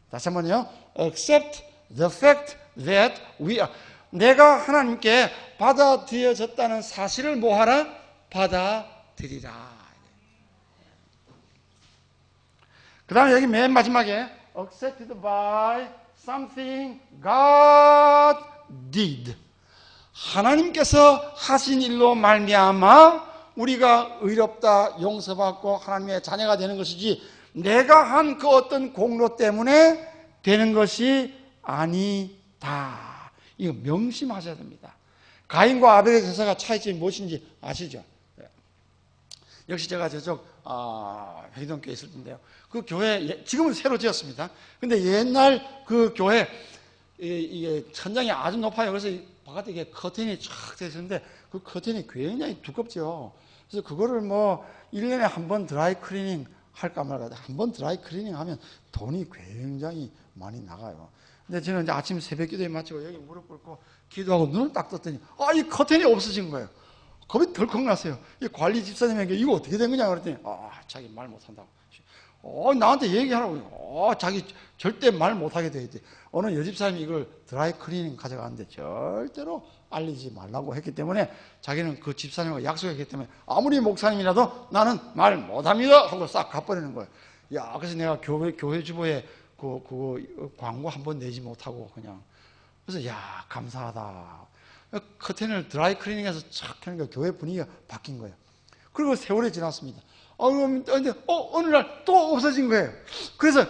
다시 한번요. accept the fact that we are. 내가 하나님께 받아들여졌다는 사실을 뭐하라? 받아들이라. 그 다음에 여기 맨 마지막에 accepted by something God did. 하나님께서 하신 일로 말미암아 우리가 의롭다, 용서받고 하나님의 자녀가 되는 것이지 내가 한 그 어떤 공로 때문에 되는 것이 아니다. 이거 명심하셔야 됩니다. 가인과 아벨의 제사가 차이점이 무엇인지 아시죠? 역시 제가 저쪽 회기동교에 있을 텐데요. 그 교회 지금은 새로 지었습니다. 근데 옛날 그 교회 이게 천장이 아주 높아요. 그래서 바깥에 이게 커튼이 쫙 되어 있었는데 그 커튼이 굉장히 두껍죠. 그래서 그거를 뭐 1년에 한 번 드라이 클리닝 할까 말까 한 번 드라이 클리닝 하면 돈이 굉장히 많이 나가요. 근데 저는 이제 아침 새벽 기도에 마치고 여기 무릎 꿇고 기도하고 눈을 딱 떴더니 이 커튼이 없어진 거예요. 겁이 덜컥 났어요. 이 관리 집사님에게 이거 어떻게 된 거냐 그랬더니 자기 말 못한다고. 나한테 얘기하라고. 자기 절대 말 못하게 돼 있대. 어느 여집사님이 이걸 드라이 클리닝 가져가는데 절대로 알리지 말라고 했기 때문에 자기는 그 집사님과 약속했기 때문에 아무리 목사님이라도 나는 말 못합니다 하고 싹 가버리는 거예요. 그래서 내가 교회 주보에 그 광고 한 번 내지 못하고 그냥. 그래서 감사하다. 커튼을 드라이 클리닝해서 착 하니까 교회 분위기가 바뀐 거예요. 그리고 세월이 지났습니다. 근데 어느 날 또 없어진 거예요. 그래서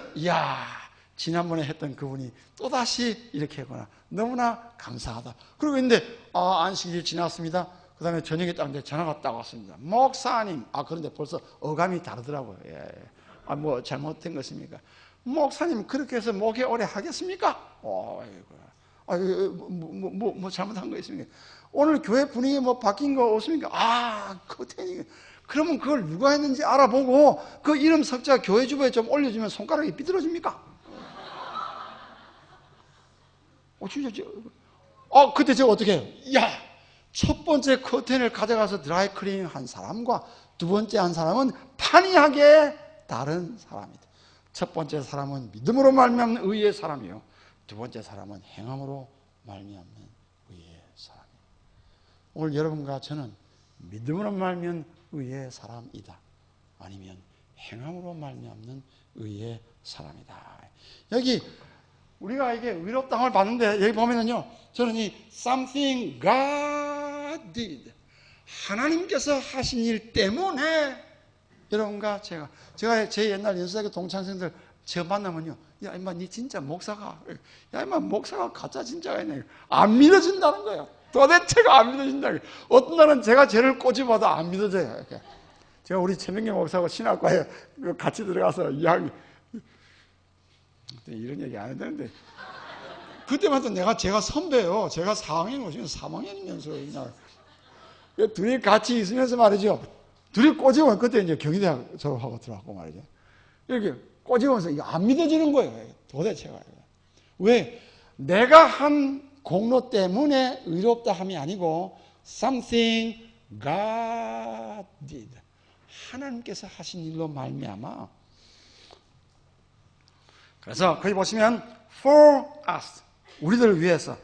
지난번에 했던 그분이 또다시 이렇게 했구나. 너무나 감사하다. 그리고 근데 안식일 지났습니다. 그 다음에 저녁에 딱 전화가 딱 왔습니다. 목사님. 그런데 벌써 어감이 다르더라고요. 뭐 잘못된 것입니까? 목사님 그렇게 해서 목회 오래 하겠습니까? 뭐 잘못한 거 있습니까? 오늘 교회 분위기 뭐 바뀐 거 없습니까? 커튼이. 그러면 그걸 누가 했는지 알아보고 그 이름 석자 교회 주보에 좀 올려주면 손가락이 삐뚤어집니까? 진짜. 그때 제가 어떻게 해요? 첫 번째 커튼을 가져가서 드라이 클리닝 한 사람과 두 번째 한 사람은 판이하게 다른 사람이다. 첫 번째 사람은 믿음으로 말미암는 의의 사람이요. 두 번째 사람은 행함으로 말미암는 의의 사람이에요. 오늘 여러분과 저는 믿음으로 말미암는 의의 사람이다. 아니면 행함으로 말미암는 의의 사람이다. 여기 우리가 이게 의롭다함을 받는데 여기 보면은요. 저는 이 something God did. 하나님께서 하신 일 때문에 여러분과 제가 제 옛날 연수대학교 동창생들 제가 만나면요. 임마 니 진짜 목사가 임마 목사가 가짜 진짜가 있네. 안 믿어진다는 거예요. 도대체가 안 믿어진다. 어떤 날은 제가 죄를 꼬집어도 안 믿어져요. 이렇게. 제가 우리 최명기 목사하고 신학과에 같이 들어가서 이야기 이런 얘기 안 해도 되는데 그때마다 제가 선배예요. 제가 4학년 오시면 3학년이면서 그냥 둘이 같이 있으면서 말이죠. 둘이 꼬집으면 그때 이제 경희대학 졸업하고 들어왔고 말이죠. 이렇게 꼬집으면서 안 믿어지는 거예요. 도대체가. 왜? 내가 한 공로 때문에 의롭다 함이 아니고 something God did. 하나님께서 하신 일로 말미암아. 그래서 거기 보시면 for us, 우리들을 위해서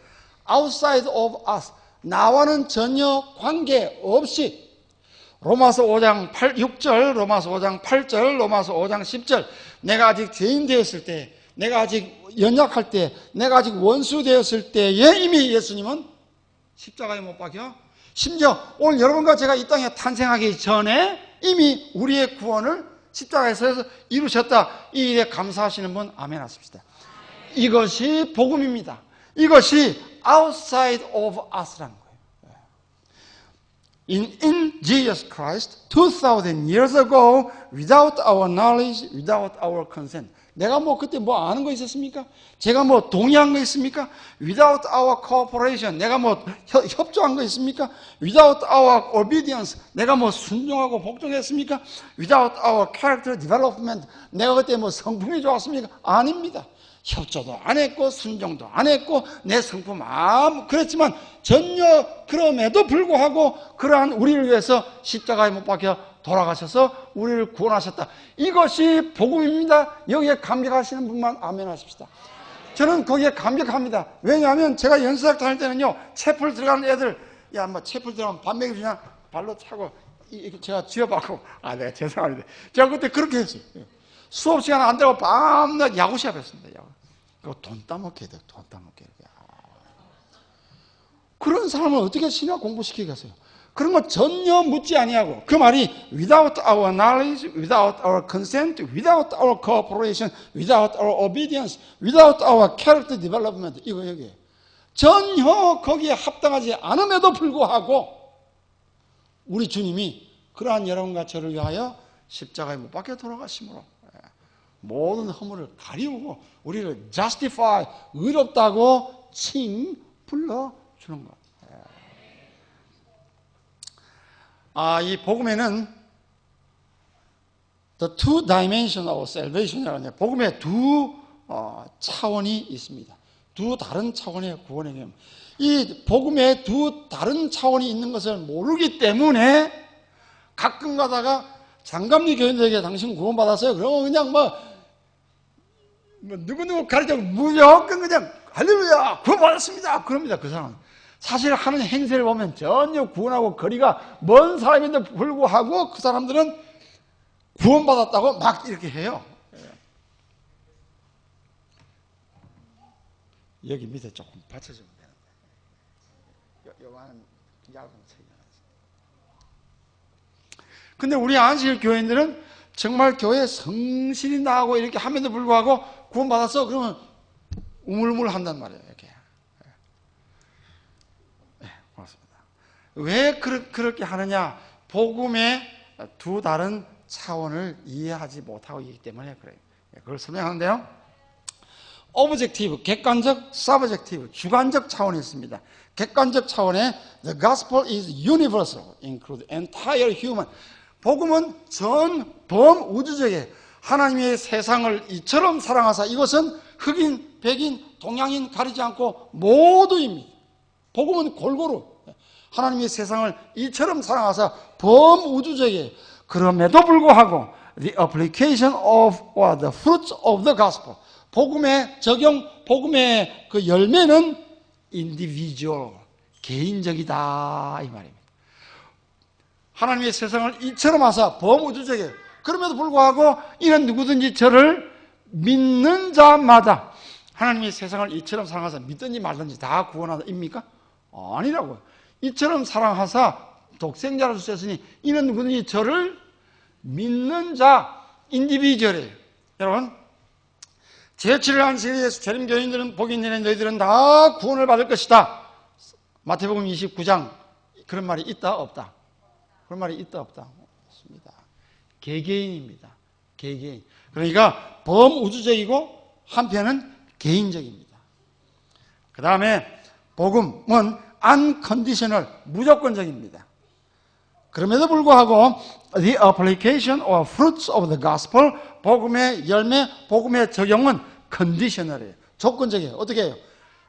outside of us, 나와는 전혀 관계없이 로마서 5장 6절, 로마서 5장 8절, 로마서 5장 10절 내가 아직 죄인 되었을 때, 내가 아직 연약할 때, 내가 아직 원수 되었을 때에 이미 예수님은 십자가에 못 박혀 심지어 오늘 여러분과 제가 이 땅에 탄생하기 전에 이미 우리의 구원을 십자가에서 이루셨다. 이 일에 감사하시는 분 아멘 하십시다. 이것이 복음입니다. 이것이 outside of us라는 거예요. In Jesus Christ 2000 years ago without our knowledge, without our consent. 내가 뭐 그때 뭐 아는 거 있었습니까? 제가 뭐 동의한 거 있습니까? Without our cooperation. 내가 뭐 협조한 거 있습니까? Without our obedience. 내가 뭐 순종하고 복종했습니까? Without our character development. 내가 그때 뭐 성품이 좋았습니까? 아닙니다. 협조도 안 했고 순종도 안 했고 내 성품 그랬지만 전혀 그럼에도 불구하고 그러한 우리를 위해서 십자가에 못 박혀 돌아가셔서 우리를 구원하셨다. 이것이 복음입니다. 여기에 감격하시는 분만 아멘 하십시다. 저는 거기에 감격합니다. 왜냐하면 제가 연수학 다닐 때는요, 채플 들어가는 애들, 야, 뭐 채플 들어가면 밥 먹여주냐? 발로 차고, 제가 쥐어받고, 내가 죄송합니다. 제가 그때 그렇게 했어요. 수업 시간 안 되고 밤낮 야구 시합했습니다. 야구. 그거 돈 따먹게 돼요. 돈 따먹게. 그런 사람을 어떻게 신학 공부시키겠어요? 그런 거 전혀 묻지 아니하고, 그 말이 without our knowledge, without our consent, without our cooperation, without our obedience, without our character development, 이거 여기에 전혀 거기에 합당하지 않음에도 불구하고 우리 주님이 그러한 여러분과 저를 위하여 십자가에 못 박혀 돌아가심으로 모든 허물을 가리우고 우리를 justify, 의롭다고 불러주는 것. 이 복음에는 the two dimension of salvation이라는 복음의 두 차원이 있습니다. 두 다른 차원의 구원의 개념. 이 복음의 두 다른 차원이 있는 것을 모르기 때문에 가끔 가다가 장감리 교인들에게 당신 구원받았어요? 그러면 그냥 누구누구 가르쳐 무조건 그냥 할렐루야 구원받았습니다 그럽니다. 그 사람은 사실 하는 행세를 보면 전혀 구원하고 거리가 먼 사람인데 불구하고 그 사람들은 구원받았다고 막 이렇게 해요. 여기 밑에 조금 받쳐주면 되는데 요만한 얇은 책이 하나 있어요. 근데 우리 안식 교인들은 정말 교회에 성실히 나가고 이렇게 함에도 불구하고 구원받았어? 그러면 우물우물 한단 말이에요. 이렇게. 네, 고맙습니다. 왜 그렇게 하느냐? 복음의 두 다른 차원을 이해하지 못하고 있기 때문에 그래요. 그걸 설명하는데요. 오브젝티브, 객관적, 서브젝티브, 주관적 차원이 있습니다. 객관적 차원에 the gospel is universal, include entire human. 복음은 전 범우주적에 하나님의 세상을 이처럼 사랑하사 이것은 흑인, 백인, 동양인 가리지 않고 모두입니다. 복음은 골고루 하나님의 세상을 이처럼 사랑하사 범우주적에 그럼에도 불구하고 the application of or the fruits of the gospel 복음의 적용, 복음의 그 열매는 individual, 개인적이다 이 말입니다. 하나님의 세상을 이처럼 하사 범우주적에 그럼에도 불구하고 이는 누구든지 저를 믿는 자마다 하나님의 세상을 이처럼 사랑하사 믿든지 말든지 다 구원하다입니까? 아니라고요. 이처럼 사랑하사 독생자를 주셨으니 이는 누구든지 저를 믿는 자 인디비주얼이에요. 여러분 제7일 안식일에 예수 재림 교인들은 복이 있느냐 너희들은 다 구원을 받을 것이다. 마태복음 29장 그런 말이 있다 없다? 그런 말이 있다 없다? 없습니다. 개개인입니다. 개개인. 그러니까 범우주적이고 한편은 개인적입니다. 그 다음에 복음은 unconditional, 무조건적입니다. 그럼에도 불구하고 the application or fruits of the gospel, 복음의 열매, 복음의 적용은 conditional이에요. 조건적이에요. 어떻게 해요?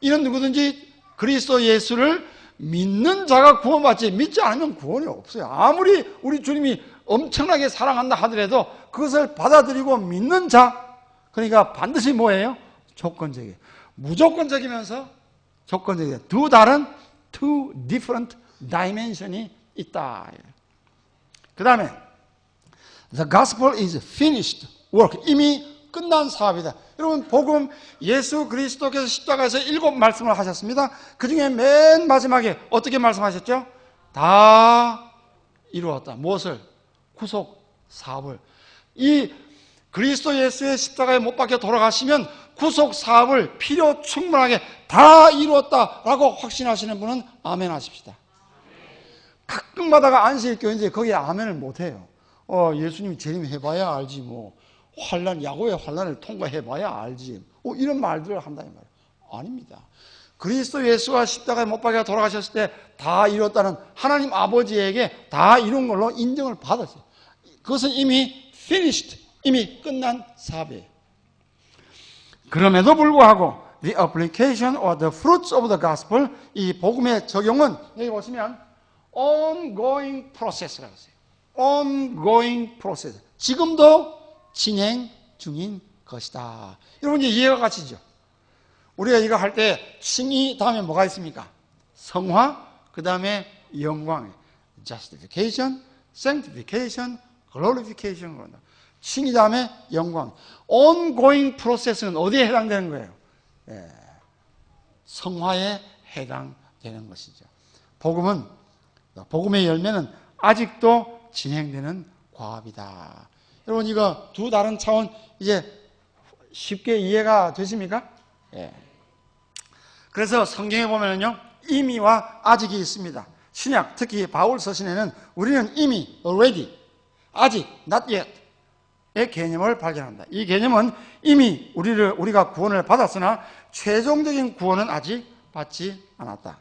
이는 누구든지 그리스도 예수를 믿는 자가 구원받지 믿지 않으면 구원이 없어요. 아무리 우리 주님이 엄청나게 사랑한다 하더라도 그것을 받아들이고 믿는 자, 그러니까 반드시 뭐예요? 조건적이에요. 무조건적이면서 조건적이에요. 두 다른 two different dimension이 있다. 그 다음에 the gospel is finished work. 이미 끝난 사업이다. 여러분 복음 예수 그리스도께서 십자가에서 7 말씀을 하셨습니다. 그 중에 맨 마지막에 어떻게 말씀하셨죠? 다 이루었다. 무엇을? 구속 사업을. 이 그리스도 예수의 십자가에 못 박혀 돌아가시면 구속 사업을 필요 충분하게 다 이루었다라고 확신하시는 분은 아멘 하십시다. 가끔가다가 안식일 교인들이 거기에 아멘을 못해요. 예수님이 재림해봐야 알지 뭐 환난, 야고의 환난을 통과해봐야 알지 이런 말들을 한다는 말이에요. 아닙니다. 그리스도 예수가 십자가에 못 박혀 돌아가셨을 때 다 이뤘다는 하나님 아버지에게 다 이룬 걸로 인정을 받았어요. 그것은 이미 finished, 이미 끝난 사업이에요. 그럼에도 불구하고 the application or the fruits of the gospel, 이 복음의 적용은 여기 보시면 ongoing process라고 했어요. ongoing process. 지금도 진행 중인 것이다. 여러분 이제 이해가 가시죠? 우리가 이거 할 때 칭의 다음에 뭐가 있습니까? 성화, 그 다음에 영광. justification, sanctification, glorification. 그런다. 칭의 다음에 영광. ongoing process는 어디에 해당되는 거예요? 예, 성화에 해당되는 것이죠. 복음의 열매는 아직도 진행되는 과업이다. 여러분, 이거 두 다른 차원 이제 쉽게 이해가 되십니까? 예. 그래서 성경에 보면은요, 이미와 아직이 있습니다. 신약, 특히 바울 서신에는 우리는 이미, already, 아직, not yet 의 개념을 발견한다. 이 개념은 이미 우리가 구원을 받았으나 최종적인 구원은 아직 받지 않았다.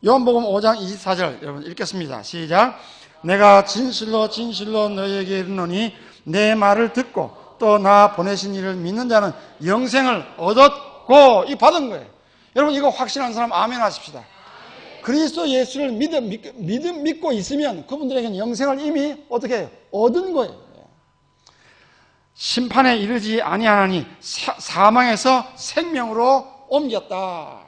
요한복음 5장 24절 여러분 읽겠습니다. 시작. 내가 진실로 진실로 너희에게 이르노니 내 말을 듣고 또 나 보내신 이를 믿는 자는 영생을 얻었고, 이 받은 거예요. 여러분, 이거 확신한 사람 아멘 하십시다. 그리스도 예수를 믿고 있으면 그분들에게는 영생을 이미 어떻게 해요? 얻은 거예요. 심판에 이르지 아니하나니 사망에서 생명으로 옮겼다.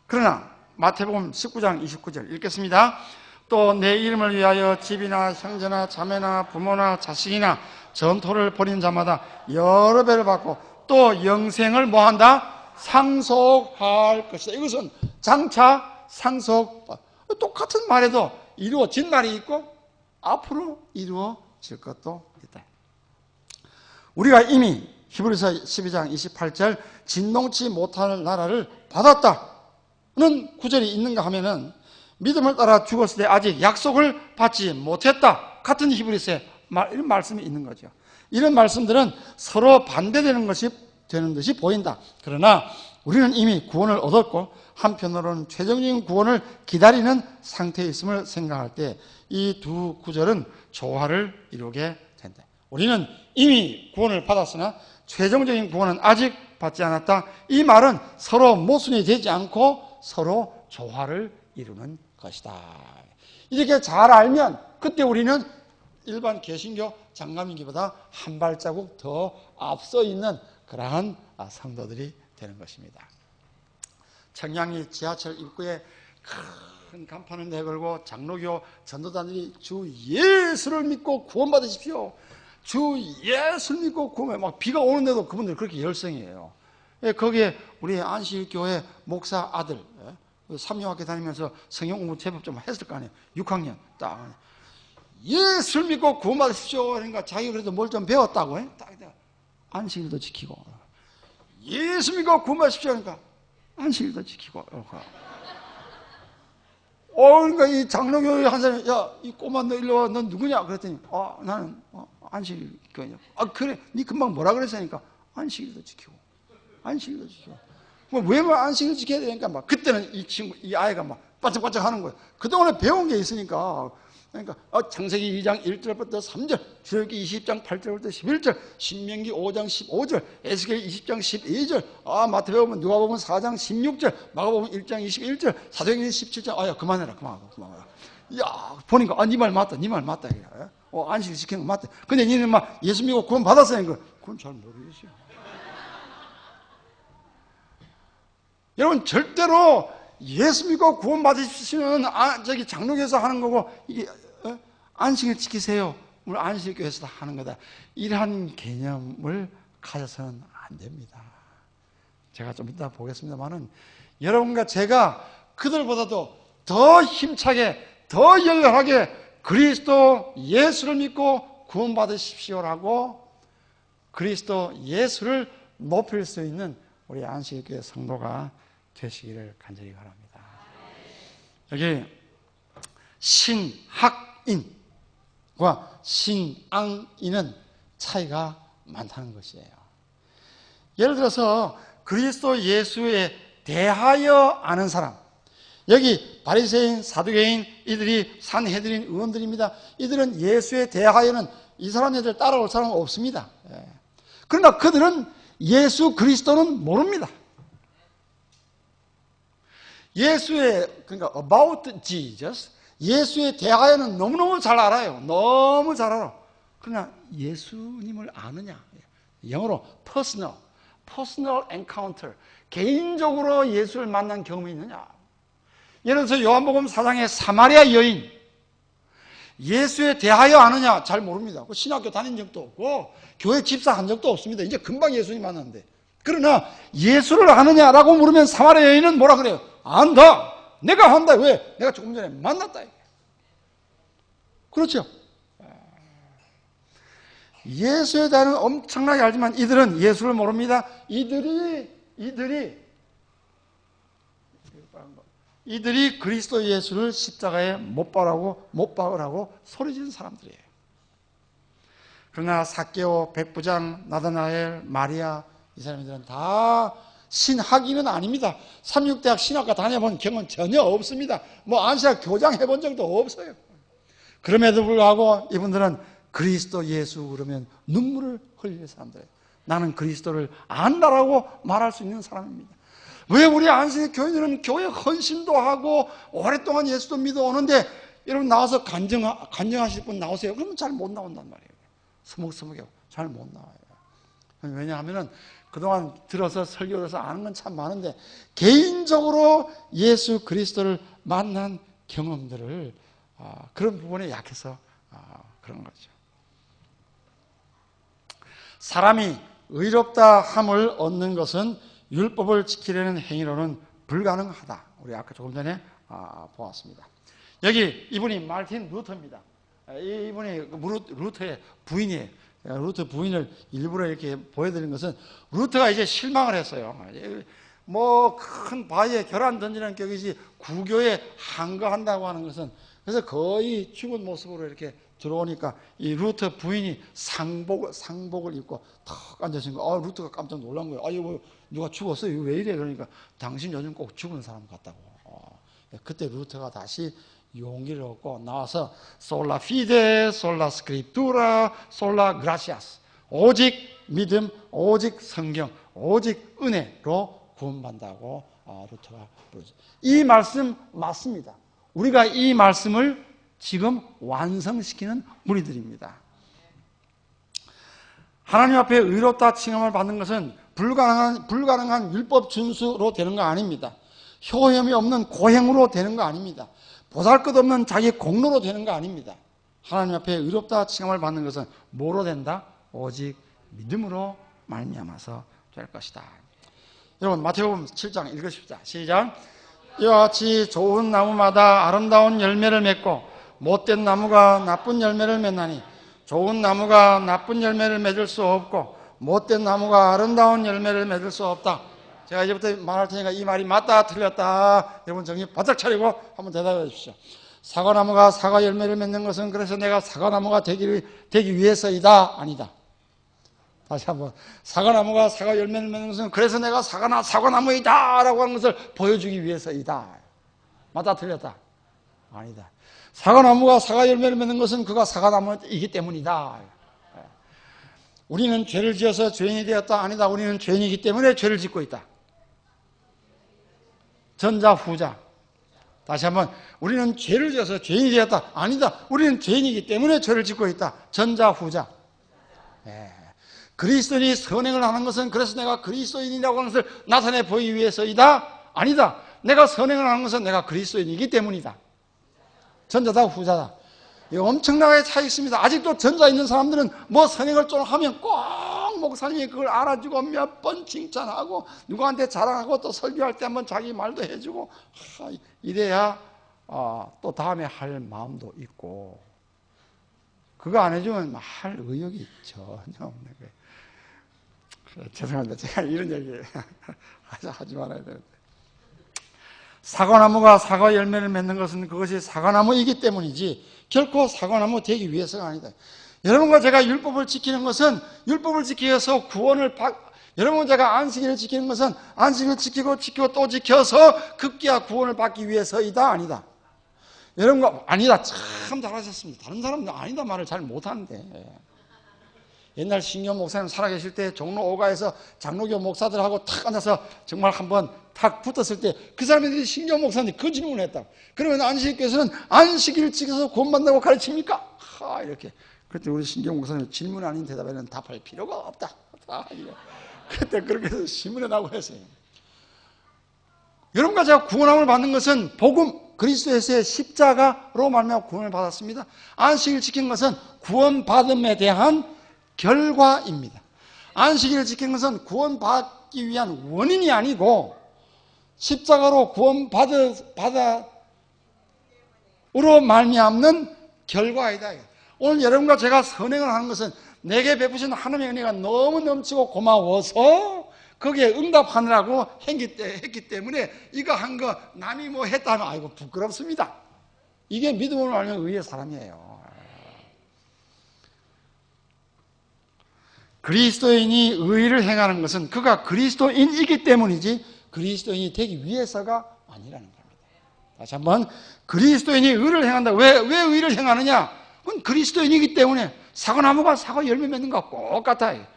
그러나 마태복음 19장 29절 읽겠습니다. 또 내 이름을 위하여 집이나 형제나 자매나 부모나 자식이나 전토를 벌인 자마다 여러 배를 받고 또 영생을 뭐한다? 상속할 것이다. 이것은 장차 상속, 똑같은 말에도 이루어진 말이 있고 앞으로 이루어질 것도 있다. 우리가 이미 히브리서 12장 28절 진동치 못할 나라를 받았다는 구절이 있는가 하면은 믿음을 따라 죽었을 때 아직 약속을 받지 못했다 같은 히브리서에 이런 말씀이 있는 거죠. 이런 말씀들은 서로 반대되는 듯이 보인다. 그러나 우리는 이미 구원을 얻었고 한편으로는 최종적인 구원을 기다리는 상태에 있음을 생각할 때 이 두 구절은 조화를 이루게 된다. 우리는 이미 구원을 받았으나 최종적인 구원은 아직 받지 않았다. 이 말은 서로 모순이 되지 않고 서로 조화를 이루는 것이다. 이렇게 잘 알면 그때 우리는 일반 개신교 장가민교보다 한 발자국 더 앞서 있는 그러한 성도들이 되는 것입니다. 청량리 지하철 입구에 큰 간판을 내걸고 장로교 전도단들이 주 예수를 믿고 구원받으십시오. 주 예수를 믿고 구원해. 막 비가 오는데도 그분들 그렇게 열성이에요. 거기에 우리 안식교회 목사 아들, 삼형학교 다니면서 성경 공부 제법 좀 했을 거 아니에요. 6학년 딱 예수를 믿고 구원받으십시오. 그러니까 자기가 그래도 뭘 좀 배웠다고 해. 딱 안식일도 지키고 예수 믿고 구원받으십시오. 그러니까 안식일도 지키고. 그러니까 이 장로교회 한 사람이 야, 이 꼬마 너 일로 와. 넌 누구냐? 그랬더니 나는 안식일교회냐. 그래. 네 금방 뭐라 그랬으니까 안식일도 지키고 안식일도 지키고. 왜 안식일 지켜야 되니까 막 그때는 이 아이가 막 바짝바짝 하는 거예요. 그동안에 배운 게 있으니까. 그러니까 창세기 2장 1절부터 3절, 출애굽기 20장 8절부터 11절, 신명기 5장 15절, 에스겔 20장 12절, 마태복음, 누가복음 4장 16절, 마가복음 1장 21절, 사도행전 17장. 그만해라. 야, 보니까 네 말 맞다. 네 말 맞다. 안식일 지키는 거 맞다. 근데 니는 막 예수 믿고 구원 받았으니까 그건 잘 모르겠어요. 여러분, 절대로 예수 믿고 구원 받으시면 장로교에서 하는 거고 이게 안식일 지키세요. 우리 안식교에서 하는 거다. 이러한 개념을 가져서는 안 됩니다. 제가 좀 이따 보겠습니다만은 여러분과 제가 그들보다도 더 힘차게, 더 열렬하게 그리스도 예수를 믿고 구원 받으십시오라고 그리스도 예수를 높일 수 있는 우리 안식교회 성도가 되시기를 간절히 바랍니다. 여기 신학인과 신앙인은 차이가 많다는 것이에요. 예를 들어서 그리스도 예수에 대하여 아는 사람, 여기 바리새인, 사두개인, 이들이 산헤드린 의원들입니다. 이들은 예수에 대하여는 이 사람들 따라올 사람은 없습니다. 그러나 그들은 예수 그리스도는 모릅니다. 그러니까 about Jesus, 예수에 대하여는 너무너무 잘 알아요. 너무 잘 알아. 그러나 예수님을 아느냐? 영어로 personal, 퍼스널 엔카운터, 개인적으로 예수를 만난 경험이 있느냐? 예를 들어서 요한복음 4장의 사마리아 여인, 예수에 대하여 아느냐? 잘 모릅니다. 신학교 다닌 적도 없고 교회 집사한 적도 없습니다. 이제 금방 예수님 만났는데. 그러나 예수를 아느냐라고 물으면 사마리아 여인은 뭐라 그래요? 안다. 내가 안다. 왜? 내가 조금 전에 만났다. 그렇죠? 예수에 대한 엄청나게 알지만 이들은 예수를 모릅니다. 이들이 그리스도 예수를 십자가에 못 박으라고 소리지른 사람들이에요. 그러나 삭개오, 백부장, 나다나엘, 마리아, 이 사람들은 다 신학인은 아닙니다. 삼육대학 신학과 다녀본 경험은 전혀 없습니다. 안시학 교장 해본 적도 없어요. 그럼에도 불구하고 이분들은 그리스도 예수 그러면 눈물을 흘릴 사람들이에요. 나는 그리스도를 안다라고 말할 수 있는 사람입니다. 왜 우리 안식 교인들은 교회 헌신도 하고 오랫동안 예수도 믿어오는데 여러분 나와서 간증하실 분 나오세요. 그러면 잘 못 나온단 말이에요. 서먹서먹해요. 잘 못 나와요. 왜냐하면 그동안 들어서 설교해서 아는 건 참 많은데 개인적으로 예수 그리스도를 만난 경험들을 그런 부분에 약해서 그런 거죠. 사람이 의롭다 함을 얻는 것은 율법을 지키려는 행위로는 불가능하다. 우리 아까 조금 전에 보았습니다. 여기 이분이 마르틴 루터입니다. 이분이 루터의 부인이에요. 루터 부인을 일부러 이렇게 보여드린 것은 루터가 이제 실망을 했어요. 큰 바위에 계란 던지는 격이지 구교에 한거한다고 하는 것은 그래서 거의 죽은 모습으로 이렇게 들어오니까 이 루터 부인이 상복을 입고 탁 앉아있으니까 루터가 깜짝 놀란 거예요. 이거 누가 죽었어? 이거 왜 이래? 그러니까 당신 요즘 꼭 죽은 사람 같다고. 그때 루터가 다시 용기를 얻고 나와서 솔라 피데, 솔라 스크립투라, 솔라 그라시아스, 오직 믿음, 오직 성경, 오직 은혜로 구원받는다고 루터가 부르죠. 이 말씀 맞습니다. 우리가 이 말씀을 지금 완성시키는 무리들입니다. 하나님 앞에 의롭다 칭함을 받는 것은 불가능한 율법 준수로 되는 거 아닙니다. 효험이 없는 고행으로 되는 거 아닙니다. 보잘것없는 자기 공로로 되는 거 아닙니다. 하나님 앞에 의롭다 칭함을 받는 것은 뭐로 된다? 오직 믿음으로 말미암아서 될 것이다. 여러분 마태복음 7장 읽으십시다. 시작. 이와 같이 좋은 나무마다 아름다운 열매를 맺고 못된 나무가 나쁜 열매를 맺나니 좋은 나무가 나쁜 열매를 맺을 수 없고 못된 나무가 아름다운 열매를 맺을 수 없다. 제가 이제부터 말할 테니까 이 말이 맞다 틀렸다 여러분 정신 바짝 차리고 한번 대답해 주십시오. 사과나무가 사과 열매를 맺는 것은 그래서 내가 사과나무가 되기 위해서이다? 아니다. 다시 한번. 사과나무가 사과 열매를 맺는 것은 그래서 내가 사과나무이다 라고 하는 것을 보여주기 위해서이다. 맞다 틀렸다? 아니다. 사과나무가 사과 열매를 맺는 것은 그가 사과나무이기 때문이다. 우리는 죄를 지어서 죄인이 되었다? 아니다. 우리는 죄인이기 때문에 죄를 짓고 있다. 전자 후자. 다시 한번. 우리는 죄를 지어서 죄인이 되었다? 아니다. 우리는 죄인이기 때문에 죄를 짓고 있다. 전자 후자. 그리스도인이 선행을 하는 것은 그래서 내가 그리스도인이라고 하는 것을 나타내 보이기 위해서이다? 아니다. 내가 선행을 하는 것은 내가 그리스도인이기 때문이다. 전자다 후자다. 이거 엄청나게 차이 있습니다. 아직도 전자 있는 사람들은 선행을 좀 하면 꼭 목사님이 그걸 알아주고 몇 번 칭찬하고 누구한테 자랑하고 또 설교할 때 한번 자기 말도 해주고 이래야 또 다음에 할 마음도 있고 그거 안 해주면 할 의욕이 전혀 없는 거예요. 죄송합니다. 제가 이런 얘기 하지 말아야 되는데 사과나무가 사과 열매를 맺는 것은 그것이 사과나무이기 때문이지 결코 사과나무 되기 위해서가 아니다. 여러분과 제가 율법을 지키는 것은 율법을 지키어서 구원을 여러분과 제가 안식일을 지키는 것은 안식일을 지키고 또 지켜서 급기야 구원을 받기 위해서이다? 아니다. 여러분과 아니다. 참 잘하셨습니다. 다른 사람은 아니다 말을 잘 못하는데 옛날 신경 목사님 살아계실 때 종로 5가에서 장로교 목사들하고 탁 앉아서 정말 한번 탁 붙었을 때 그 사람들이 신경 목사님 그 질문을 했다. 그러면 안식일께서는 안식일을 지켜서 구원받는다고 가르칩니까? 이렇게. 그때 우리 신경 목사님 질문 아닌 대답에는 답할 필요가 없다. 그때 그렇게 해서 신문에 나고 했어요. 여러분과 제가 구원함을 받는 것은 복음, 그리스도에서의 십자가로 말미암아 구원을 받았습니다. 안식일 지킨 것은 구원받음에 대한 결과입니다. 안식일을 지킨 것은 구원받기 위한 원인이 아니고 십자가로 구원받으로 말미암는 결과이다. 오늘 여러분과 제가 선행을 하는 것은 내게 베푸신 하나님의 은혜가 너무 넘치고 고마워서 거기에 응답하느라고 했기 때문에 이거 한 거 남이 뭐 했다 하면 아이고 부끄럽습니다. 이게 믿음으로 말하면 의의 사람이에요. 그리스도인이 의를 행하는 것은 그가 그리스도인이기 때문이지 그리스도인이 되기 위해서가 아니라는 겁니다. 다시 한번 그리스도인이 의를 행한다. 왜 의를 행하느냐? 그건 그리스도인이기 때문에 사과나무가 사과 열매 맺는 것과 똑같아요.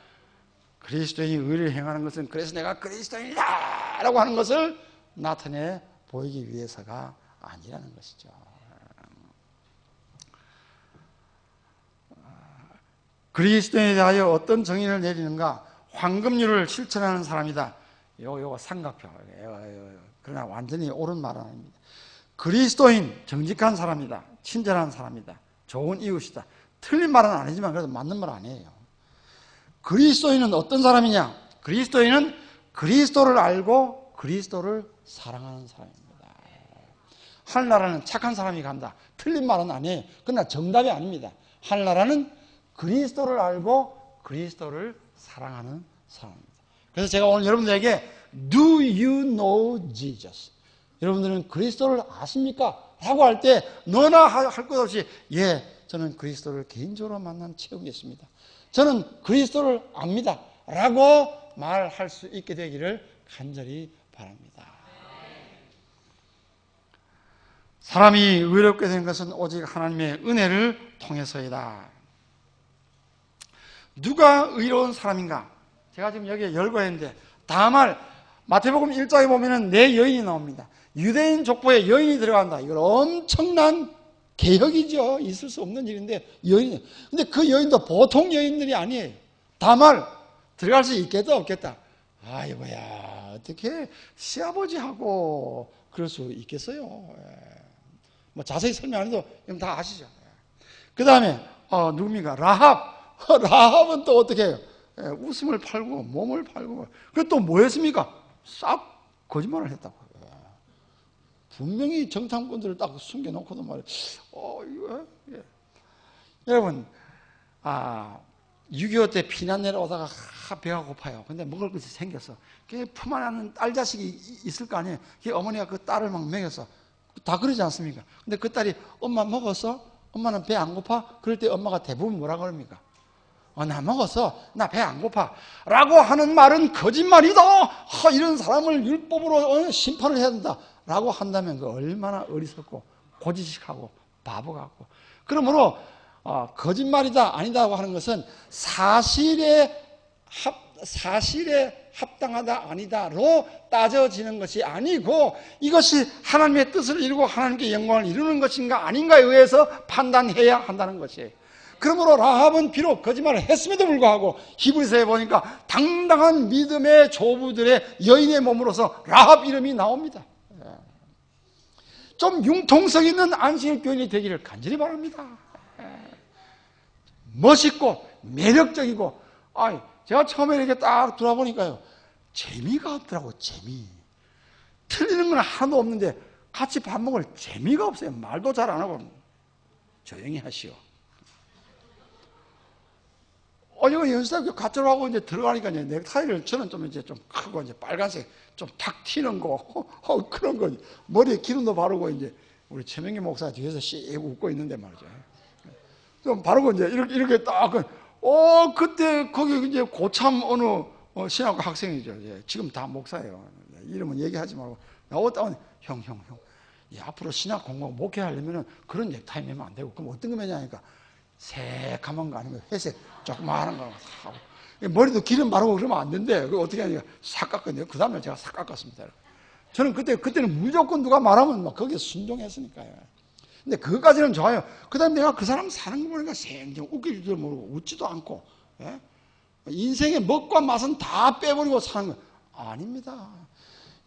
그리스도인이 의를 행하는 것은 그래서 내가 그리스도인이다 라고 하는 것을 나타내 보이기 위해서가 아니라는 것이죠. 그리스도인에 대하여 어떤 정의를 내리는가? 황금률을 실천하는 사람이다. 요거 삼각표. 그러나 완전히 옳은 말은 아닙니다. 그리스도인, 정직한 사람이다. 친절한 사람이다. 좋은 이웃이다. 틀린 말은 아니지만 그래도 맞는 말 아니에요. 그리스도인은 어떤 사람이냐? 그리스도인은 그리스도를 알고 그리스도를 사랑하는 사람입니다. 하늘나라는 착한 사람이 간다. 틀린 말은 아니에요. 그러나 정답이 아닙니다. 하늘나라는 그리스도를 알고 그리스도를 사랑하는 사람입니다. 그래서 제가 오늘 여러분들에게 Do you know Jesus? 여러분들은 그리스도를 아십니까? 라고 할 때 너나 할 것 없이 예, 저는 그리스도를 개인적으로 만난 체험이 있습니다. 저는 그리스도를 압니다. 라고 말할 수 있게 되기를 간절히 바랍니다. 사람이 의롭게 된 것은 오직 하나님의 은혜를 통해서이다. 누가 의로운 사람인가? 제가 지금 여기에 열거했는데 다말 마태복음 1장에 보면은 네 여인이 나옵니다. 유대인 족보에 여인이 들어간다. 이건 엄청난 개혁이죠. 있을 수 없는 일인데 여인. 근데 그 여인도 보통 여인들이 아니에요. 다말 들어갈 수 있겠다 없겠다. 아이고야 어떻게 시아버지하고 그럴 수 있겠어요. 뭐 자세히 설명 안 해도 다 아시죠. 그 다음에 누굽니까? 라합. 라합은 또 어떻게 해요? 웃음을 팔고 몸을 팔고 그리고 또 뭐 했습니까? 싹 거짓말을 했다고. 분명히 정탐꾼들을 딱 숨겨놓고도 말이에요. 이거 여러분 6.25 때 피난 내려오다가 배가 고파요. 근데 먹을 것이 생겼어. 품 안에 있는 딸 자식이 있을 거 아니에요. 어머니가 그 딸을 막 먹였어. 다 그러지 않습니까? 근데 그 딸이 엄마 먹었어? 엄마는 배 안 고파? 그럴 때 엄마가 대부분 뭐라 그럽니까? 나 먹었어. 나 배 안 고파. 라고 하는 말은 거짓말이다. 이런 사람을 율법으로 심판을 해야 된다. 라고 한다면 그 얼마나 어리석고 고지식하고 바보 같고. 그러므로 거짓말이다 아니다고 하는 것은 사실에 합당하다 아니다로 따져지는 것이 아니고 이것이 하나님의 뜻을 이루고 하나님께 영광을 이루는 것인가 아닌가에 의해서 판단해야 한다는 것이에요. 그러므로 라합은 비록 거짓말을 했음에도 불구하고 히브리서에 보니까 당당한 믿음의 조부들의 여인의 몸으로서 라합 이름이 나옵니다. 좀 융통성 있는 안식일 교인이 되기를 간절히 바랍니다. 멋있고 매력적이고 제가 처음에 이렇게 딱 돌아보니까요 재미가 없더라고. 재미. 틀리는 건 하나도 없는데 같이 밥 먹을 재미가 없어요. 말도 잘 안 하고 조용히 하시오. 이거 연습학교 가짜로 하고 이제 들어가니까 이제 넥타이를 저는 좀 이제 좀 크고 이제 빨간색 좀 탁 튀는 거, 그런 거 머리에 기름도 바르고 이제 우리 최명기 목사 뒤에서 씩 웃고 있는데 말이죠. 좀 바르고 이제 이렇게 딱 그때 거기 이제 고참 어느 신학교 학생이죠. 이제 지금 다 목사예요. 이름은 얘기하지 말고 나왔다 형, 앞으로 신학 공부 목회하려면은 그런 넥타이 매면 안 되고 그럼 어떤 거 매냐니까. 새카만 거 아니면 회색 조그마한 거 하고 머리도 기름 바르고 그러면 안 된대. 그거 어떻게 하니까 싹 깎았네요. 그 다음에 제가 싹 깎았습니다. 저는 그때는 무조건 누가 말하면 막 거기에 순종했으니까요. 근데 그것까지는 좋아요. 그 다음에 내가 그 사람 사는 거 보니까 생전 웃기지도 모르고 웃지도 않고 인생의 먹과 맛은 다 빼버리고 사는 거예요. 아닙니다.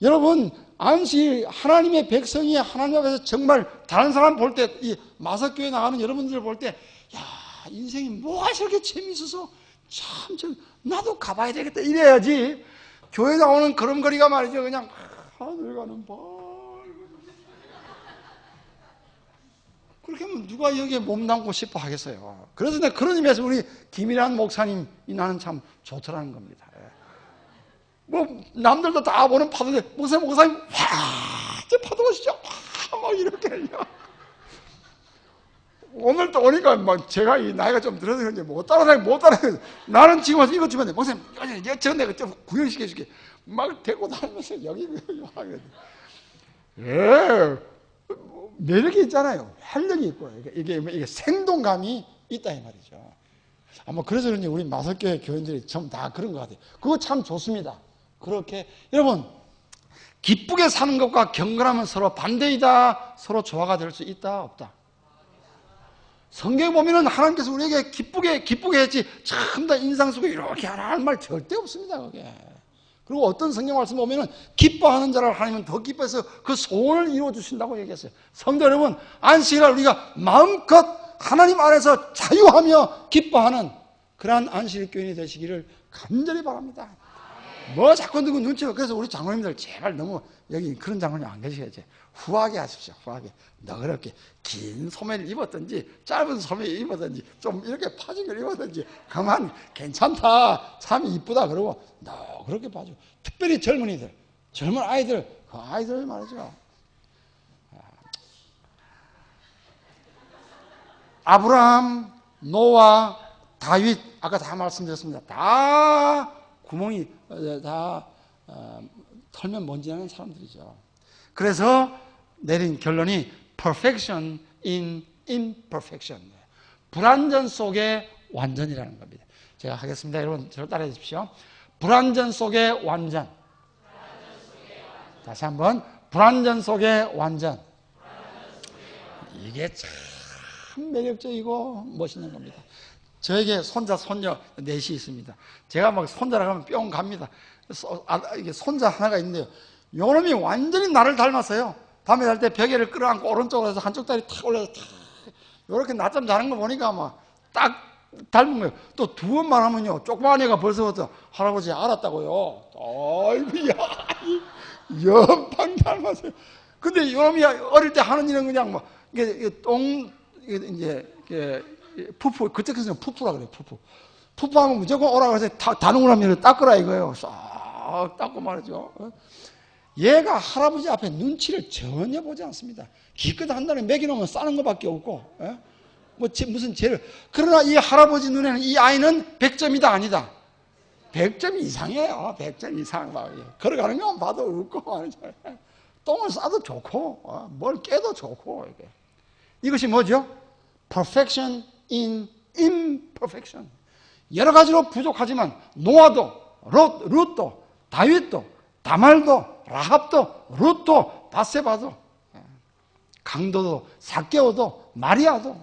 여러분, 안식 하나님의 백성이 하나님 앞에서 정말 다른 사람 볼 때, 이 마석교회 나가는 여러분들 볼 때, 야, 인생이 뭐가 저렇게 재밌어서 참, 나도 가봐야 되겠다 이래야지. 교회 나오는 걸음걸이가 말이죠. 그냥 하늘 가는 발. 그렇게 하면 누가 여기에 몸담고 싶어 하겠어요. 그래서 내가 그런 의미에서 우리 김일환 목사님이 나는 참 좋더라는 겁니다. 뭐 남들도 다 보는 파도인데 목사님 와, 저 파도 오시죠? 막 이렇게 오늘 또 오니까 막 제가 이 나이가 좀 들어서 그런지 못 따라다니고 나는 지금 와서 이것 좀 했는데 목사님 저 내가 좀 구경시켜 줄게 막 데리고 다니면서 여기 예 매력이 있잖아요. 활력이 있고 이게 생동감이 있다 이 말이죠. 아마 그래서 그런지 우리 마석교회 교인들이 전부 다 그런 것 같아요. 그거 참 좋습니다. 그렇게 여러분 기쁘게 사는 것과 경건하면 서로 반대이다. 서로 조화가 될 수 있다 없다. 성경에 보면은 하나님께서 우리에게 기쁘게 했지 참 다 인상 쓰고 이렇게 하라 할 말 절대 없습니다. 그게. 그리고 어떤 성경 말씀 보면은 기뻐하는 자를 하나님은 더 기뻐해서 그 소원을 이루어 주신다고 얘기했어요. 성도 여러분, 안식일날 우리가 마음껏 하나님 안에서 자유하며 기뻐하는 그러한 안식일 교인이 되시기를 간절히 바랍니다. 뭐 자꾸 누구 눈치가. 그래서 우리 장로님들 제발 너무 여기 그런 장로님 안 계시겠지. 후하게 하십시오. 후하게 너그럽게 긴 소매를 입었든지 짧은 소매를 입었든지 좀 이렇게 파진 걸 입었든지 그만 괜찮다 참 이쁘다 그러고 너그럽게 봐줘. 특별히 젊은이들 젊은 아이들 그 아이들 말이죠. 아브라함 노아 다윗 아까 다 말씀드렸습니다. 다 구멍이 다 털면 먼지 나는 사람들이죠. 그래서 내린 결론이 perfection in imperfection. 불완전 속의 완전이라는 겁니다. 제가 하겠습니다. 여러분 저를 따라해 주십시오. 불완전 속의 완전. 다시 한번 불완전 속의 완전. 이게 참 매력적이고 멋있는 겁니다. 저에게 손자 손녀 넷이 있습니다. 제가 막 손자라 하면 뿅 갑니다. 이게 손자 하나가 있는데요. 요놈이 완전히 나를 닮았어요. 밤에 잘 때 벽에를 끌어안고 오른쪽으로 해서 한쪽 다리 탁 올려서 탁 이렇게 낮잠 자는 거 보니까 막 딱 닮은 거예요. 또 두 번만 하면요. 조그만 애가 벌써부터 할아버지 알았다고요. 아이고야 연방 닮았어요. 근데 요놈이 어릴 때 하는 일은 그냥 막 이게 이제 푸푸 그쪽에서는 푸푸라 그래요. 푸푸하면 무조건 오라고 해서 다누구라면 닦으라 이거예요. 싹 닦고 말이죠. 얘가 할아버지 앞에 눈치를 전혀 보지 않습니다. 기껏 한 달에 먹이놓으면 싸는 것밖에 없고, 뭐 무슨 죄를. 그러나 이 할아버지 눈에는 이 아이는 100점이다 아니다. 100점 이상이에요. 100점 이상. 걸어가는 것만 봐도 웃고 말이죠. 똥을 싸도 좋고, 뭘 깨도 좋고. 이것이 뭐죠? Perfection in imperfection. 여러 가지로 부족하지만 노아도, 룻도, 다윗도, 다말도, 라합도, 룻도, 바세바도, 강도도, 삭개오도, 마리아도,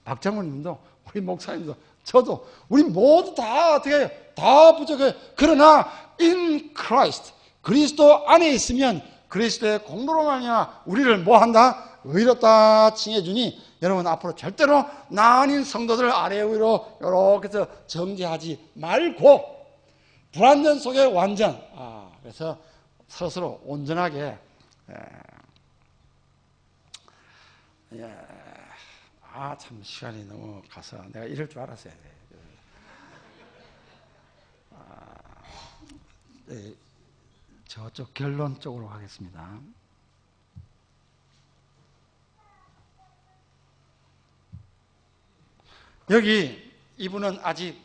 박장훈님도, 우리 목사님도, 저도, 우리 모두 다 어떻게 해요? 다 부족해요. 그러나 in Christ, 그리스도 안에 있으면 그리스도의 공로로 말미암아 우리를 뭐 한다? 의롭다 칭해주니 여러분 앞으로 절대로 나 아닌 성도들 아래 위로 이렇게 해서 정죄하지 말고 불완전 속의 완전. 그래서 서로 온전하게 참 시간이 너무 가서 내가 이럴 줄 알았어야 돼. 저쪽 결론 쪽으로 가겠습니다. 여기 이분은 아직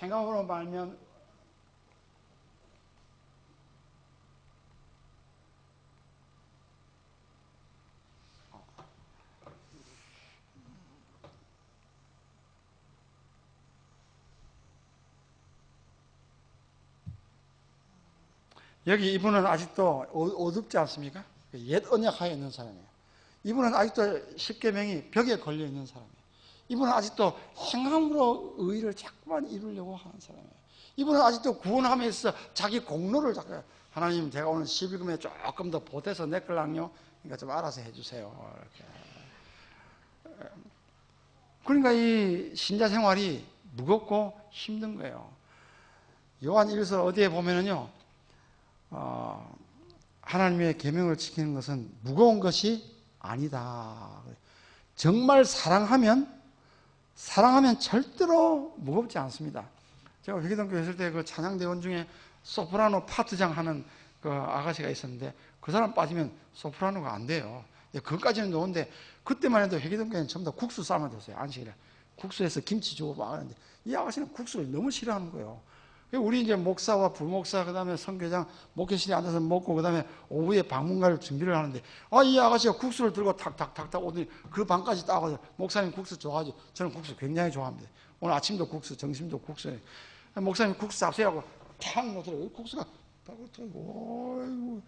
행함으로 말면 여기 이분은 아직도 어둡지 않습니까? 옛 언약하에 있는 사람이에요. 이분은 아직도 십계명이 벽에 걸려 있는 사람이에요. 이분은 아직도 행함으로 의의를 자꾸만 이루려고 하는 사람이에요. 이분은 아직도 구원함에서 자기 공로를 자꾸, 하나님 제가 오늘 12금에 조금 더 보태서 내걸랑요, 그러니까 좀 알아서 해주세요. 이렇게. 그러니까 이 신자 생활이 무겁고 힘든 거예요. 요한 1서 어디에 보면은요, 하나님의 계명을 지키는 것은 무거운 것이 아니다. 정말 사랑하면 절대로 무겁지 않습니다. 제가 회계동교회 있을 때 그 찬양대원 중에 소프라노 파트장 하는 그 아가씨가 있었는데 그 사람 빠지면 소프라노가 안 돼요. 그것까지는 좋은데 그때만 해도 회계동교회는 전부 다 국수 삶아 줬어요. 안식일에. 국수에서 김치 주고 막 하는데 이 아가씨는 국수를 너무 싫어하는 거예요. 우리 이제 목사와 부목사, 그 다음에 선교장, 목회실에 앉아서 먹고, 그 다음에 오후에 방문갈 준비를 하는데, 이 아가씨가 국수를 들고 탁탁탁탁 오더니 그 방까지 따고, 목사님 국수 좋아하죠? 저는 국수 굉장히 좋아합니다. 오늘 아침도 국수, 점심도 국수. 목사님 국수 잡수요 하고 탁 놓더라고요. 국수가 탁 놓더라고요.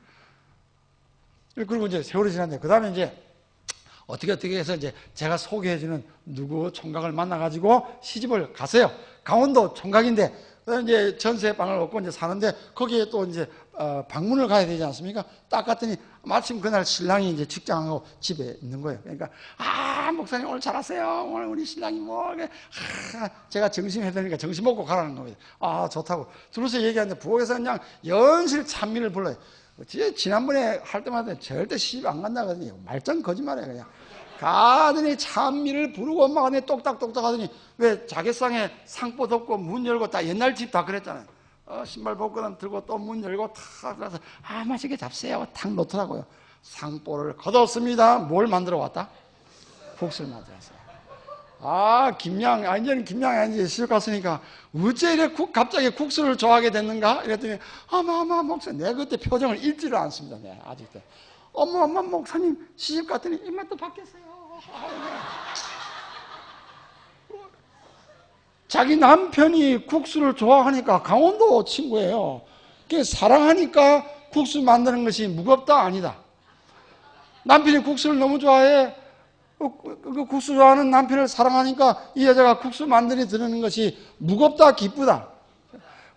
그리고 이제 세월이 지났는데, 그 다음에 이제 어떻게 해서 이제 제가 소개해주는 누구 총각을 만나가지고 시집을 갔어요. 강원도 총각인데, 이제 전세방을 얻고 이제 사는데 거기에 또 이제 방문을 가야 되지 않습니까? 딱 갔더니 마침 그날 신랑이 이제 직장하고 집에 있는 거예요. 그러니까 목사님 오늘 잘 왔어요. 오늘 우리 신랑이 제가 점심 해드리니까 점심 먹고 가라는 겁니다. 좋다고 둘이서 얘기하는데 부엌에서 그냥 연실 찬미를 불러요. 지난번에 할 때마다 절대 시집 안 간다거든요. 말짱 거짓말이에요. 그냥 가더니 찬미를 부르고 엄마가 내 똑딱똑딱 하더니 왜 자개상에 상포 덮고 문 열고 다 옛날 집 다 그랬잖아요. 신발 벗고 들고 또 문 열고 탁 들어서 맛있게 잡세요 탁 놓더라고요. 상포를 걷었습니다. 뭘 만들어 왔다? 국수를 만들었어요. 김양, 완전 김양이 아니지. 시집 갔으니까 어째 이래 갑자기 국수를 좋아하게 됐는가? 이랬더니 목사님, 내가 그때 표정을 읽지를 않습니다. 내가 아직도. 엄마 목사님 시집 갔더니 입맛도 바뀌었어요. 자기 남편이 국수를 좋아하니까 강원도 친구예요. 사랑하니까 국수 만드는 것이 무겁다 아니다. 남편이 국수를 너무 좋아해. 그 국수 좋아하는 남편을 사랑하니까 이 여자가 국수 만들어 드리는 것이 무겁다 기쁘다.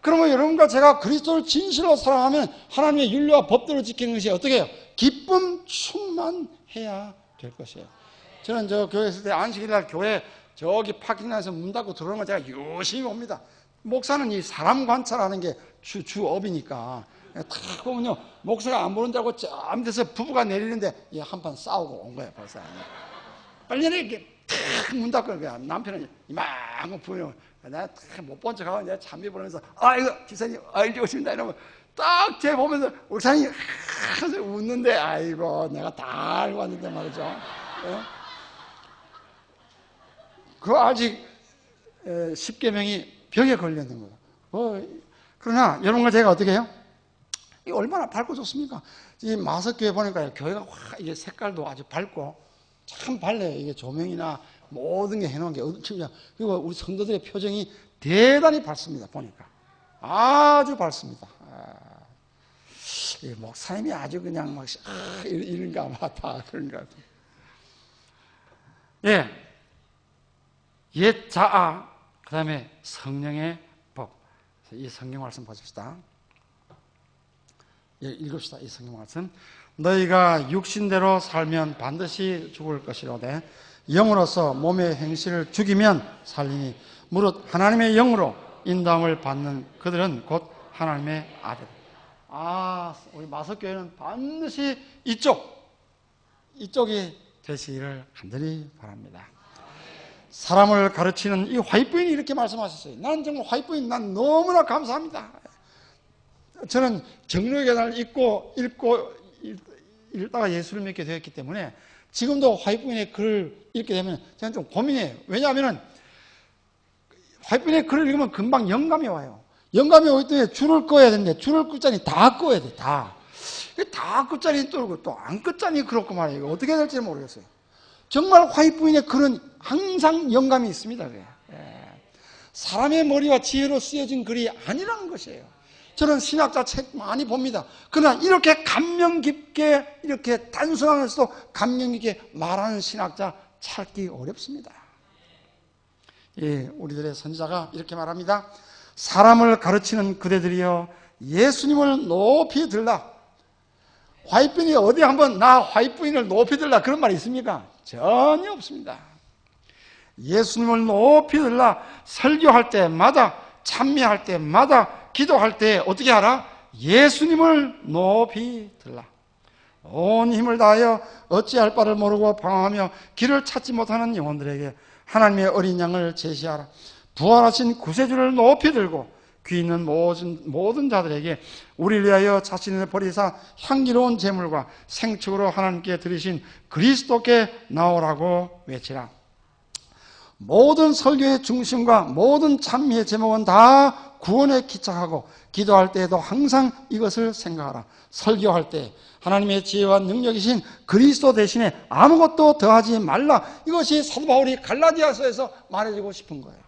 그러면 여러분과 제가 그리스도를 진실로 사랑하면 하나님의 윤리와 법도를 지키는 것이 어떻게 해요? 기쁨 충만해야 될 것이에요. 저는 저 교회 있을 때 안식일날 교회 저기 파킹란에서 문 닫고 들어오는 거 제가 열심히 봅니다. 목사는 이 사람 관찰하는 게 주업이니까 탁 보면요, 목사가 안 보는 줄 알고 저 밑에서 부부가 내리는데 한판 싸우고 온 거예요. 벌써 빨리 이렇게 탁 문 닫고 남편은 이만큼 부인을 내가 탁 못 본 척하고 내가 찬미 보면서 이거 기사님 일찍 오십니다 이러면 딱 제 보면서 목사님 웃는데 아이고 내가 다 알고 왔는데 말이죠. 그 아직 10계명이 벽에 걸려있는 거예요. 그러나 여러분과 제가 어떻게 해요? 이 얼마나 밝고 좋습니까? 이 마석교회 보니까 교회가 이게 색깔도 아주 밝고 참 밝네요. 이게 조명이나 모든 게 해놓은 게 그리고 우리 성도들의 표정이 대단히 밝습니다. 보니까 아주 밝습니다. 목사님이 아주 그냥 막 이런가 봐. 다 그런가 봐. 옛 자아, 그 다음에 성령의 법. 이 성경 말씀 보십시다. 읽읍시다. 이 성경 말씀. 너희가 육신대로 살면 반드시 죽을 것이로되 영으로서 몸의 행실을 죽이면 살리니 무릇 하나님의 영으로 인도함을 받는 그들은 곧 하나님의 아들. 우리 마석교회는 반드시 이쪽이 되시기를 간절히 바랍니다. 사람을 가르치는 이 화이트부인이 이렇게 말씀하셨어요. 나는 정말 화이트부인 난 너무나 감사합니다. 저는 정력의 읽고 읽다가 예수를 믿게 되었기 때문에 지금도 화이트부인의 글을 읽게 되면 저는 좀 고민해요. 왜냐하면 화이트부인의 글을 읽으면 금방 영감이 와요. 영감이 오기 때문에 줄을 꺼야 되는데 줄을 끝자니 다 꺼야 돼. 다 끝자니 또 안 끝자니 그렇고 말이에요. 이거 어떻게 해야 될지 모르겠어요. 정말 화이트부인의 글은 항상 영감이 있습니다. 사람의 머리와 지혜로 쓰여진 글이 아니라는 것이에요. 저는 신학자 책 많이 봅니다. 그러나 이렇게 감명 깊게 이렇게 단순하면서도 감명 깊게 말하는 신학자 찾기 어렵습니다. 우리들의 선지자가 이렇게 말합니다. 사람을 가르치는 그대들이여 예수님을 높이 들라. 화이트부인이 어디 한번 나 화이트부인을 높이 들라 그런 말이 있습니까? 전혀 없습니다. 예수님을 높이 들라. 설교할 때마다, 찬미할 때마다, 기도할 때 어떻게 하라? 예수님을 높이 들라. 온 힘을 다하여 어찌할 바를 모르고 방황하며 길을 찾지 못하는 영혼들에게 하나님의 어린 양을 제시하라. 부활하신 구세주를 높이 들고 귀 있는 모든 자들에게 우리를 위하여 자신을 버리사 향기로운 제물과 생축으로 하나님께 드리신 그리스도께 나오라고 외치라. 모든 설교의 중심과 모든 찬미의 제목은 다 구원에 기착하고 기도할 때에도 항상 이것을 생각하라. 설교할 때 하나님의 지혜와 능력이신 그리스도 대신에 아무것도 더하지 말라. 이것이 사도 바울이 갈라디아서에서 말해주고 싶은 거예요.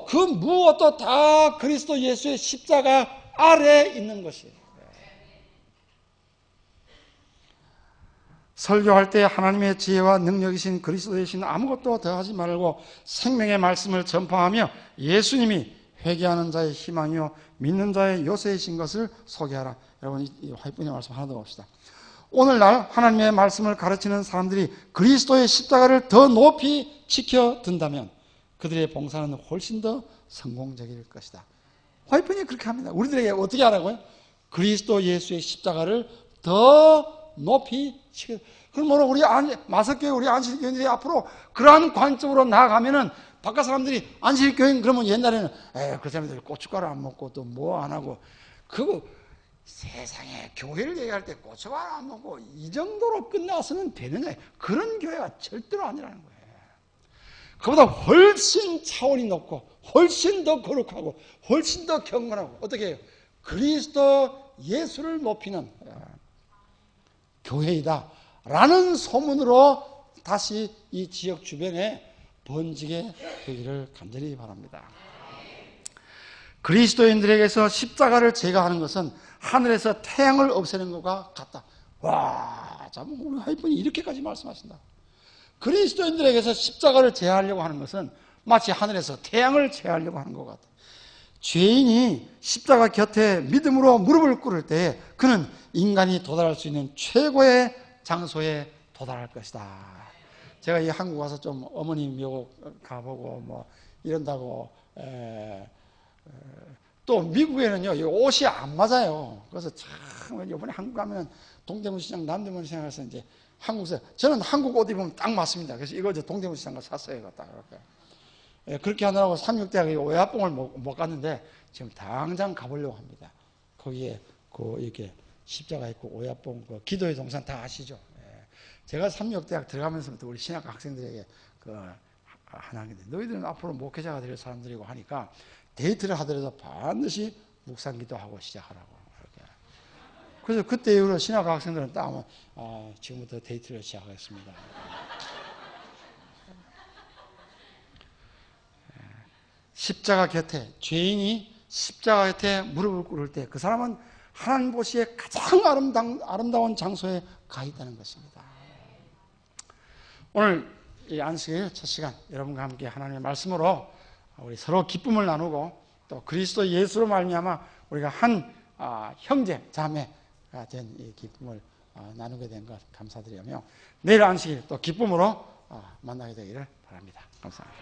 그 무엇도 다 그리스도 예수의 십자가 아래에 있는 것이에요. 설교할 때 하나님의 지혜와 능력이신 그리스도 대신 아무것도 더하지 말고 생명의 말씀을 전파하며 예수님이 회개하는 자의 희망이요 믿는 자의 요새이신 것을 소개하라. 여러분 이 화이트분의 말씀 하나 더 봅시다. 오늘날 하나님의 말씀을 가르치는 사람들이 그리스도의 십자가를 더 높이 지켜든다면 그들의 봉사는 훨씬 더 성공적일 것이다. 화이트분이 그렇게 합니다. 우리들에게 어떻게 하라고요? 그리스도 예수의 십자가를 더 높이 지켜. 그럼 뭐로 우리 마석교회 우리 안식교인들이 앞으로 그러한 관점으로 나아가면은 바깥 사람들이 안식교인 그러면 옛날에는 그 사람들이 고춧가루 안 먹고 또 뭐 안 하고 그거 세상에 교회를 얘기할 때 고춧가루 안 먹고 이 정도로 끝나서는 되느냐 그런 교회가 절대로 아니라는 거예요. 그보다 훨씬 차원이 높고 훨씬 더 거룩하고 훨씬 더 경건하고 어떻게 해요? 그리스도 예수를 높이는 교회이다 라는 소문으로 다시 이 지역 주변에 번지게 되기를 간절히 바랍니다. 그리스도인들에게서 십자가를 제거하는 것은 하늘에서 태양을 없애는 것과 같다. 와, 참 우리 하이픈이 이렇게까지 말씀하신다. 그리스도인들에게서 십자가를 제하려고 하는 것은 마치 하늘에서 태양을 제하려고 하는 것 같다. 죄인이 십자가 곁에 믿음으로 무릎을 꿇을 때에 그는 인간이 도달할 수 있는 최고의 장소에 도달할 것이다. 제가 이 한국 와서 좀 어머니 묘 가보고 뭐 이런다고 또 미국에는요 옷이 안 맞아요. 그래서 참 이번에 한국 가면 동대문 시장, 남대문 시장 가서 이제 한국에서 저는 한국 옷 입으면 딱 맞습니다. 그래서 이거 저 동대문 시장 가서 샀어요. 딱 이렇게. 그렇게 하느라고 삼육대학에 오야뽕을 못 갔는데 지금 당장 가보려고 합니다. 거기에 그 이렇게 십자가 있고 오야뽕 그 기도의 동산 다 아시죠? 제가 삼육대학 들어가면서부터 우리 신학 학생들에게 하나 하는데 너희들은 앞으로 목회자가 될 사람들이고 하니까 데이트를 하더라도 반드시 묵상 기도하고 시작하라고. 이렇게. 그래서 그때 이후로 신학 학생들은 딱 지금부터 데이트를 시작하겠습니다. 십자가 곁에 죄인이 십자가 곁에 무릎을 꿇을 때 그 사람은 하나님 보시기에 가장 아름다운 장소에 가 있다는 것입니다. 오늘 이 안식일 첫 시간 여러분과 함께 하나님의 말씀으로 우리 서로 기쁨을 나누고 또 그리스도 예수로 말미암아 우리가 한 형제 자매가 된 이 기쁨을 나누게 된 것 감사드리며 내일 안식일 또 기쁨으로 만나게 되기를 바랍니다. 감사합니다.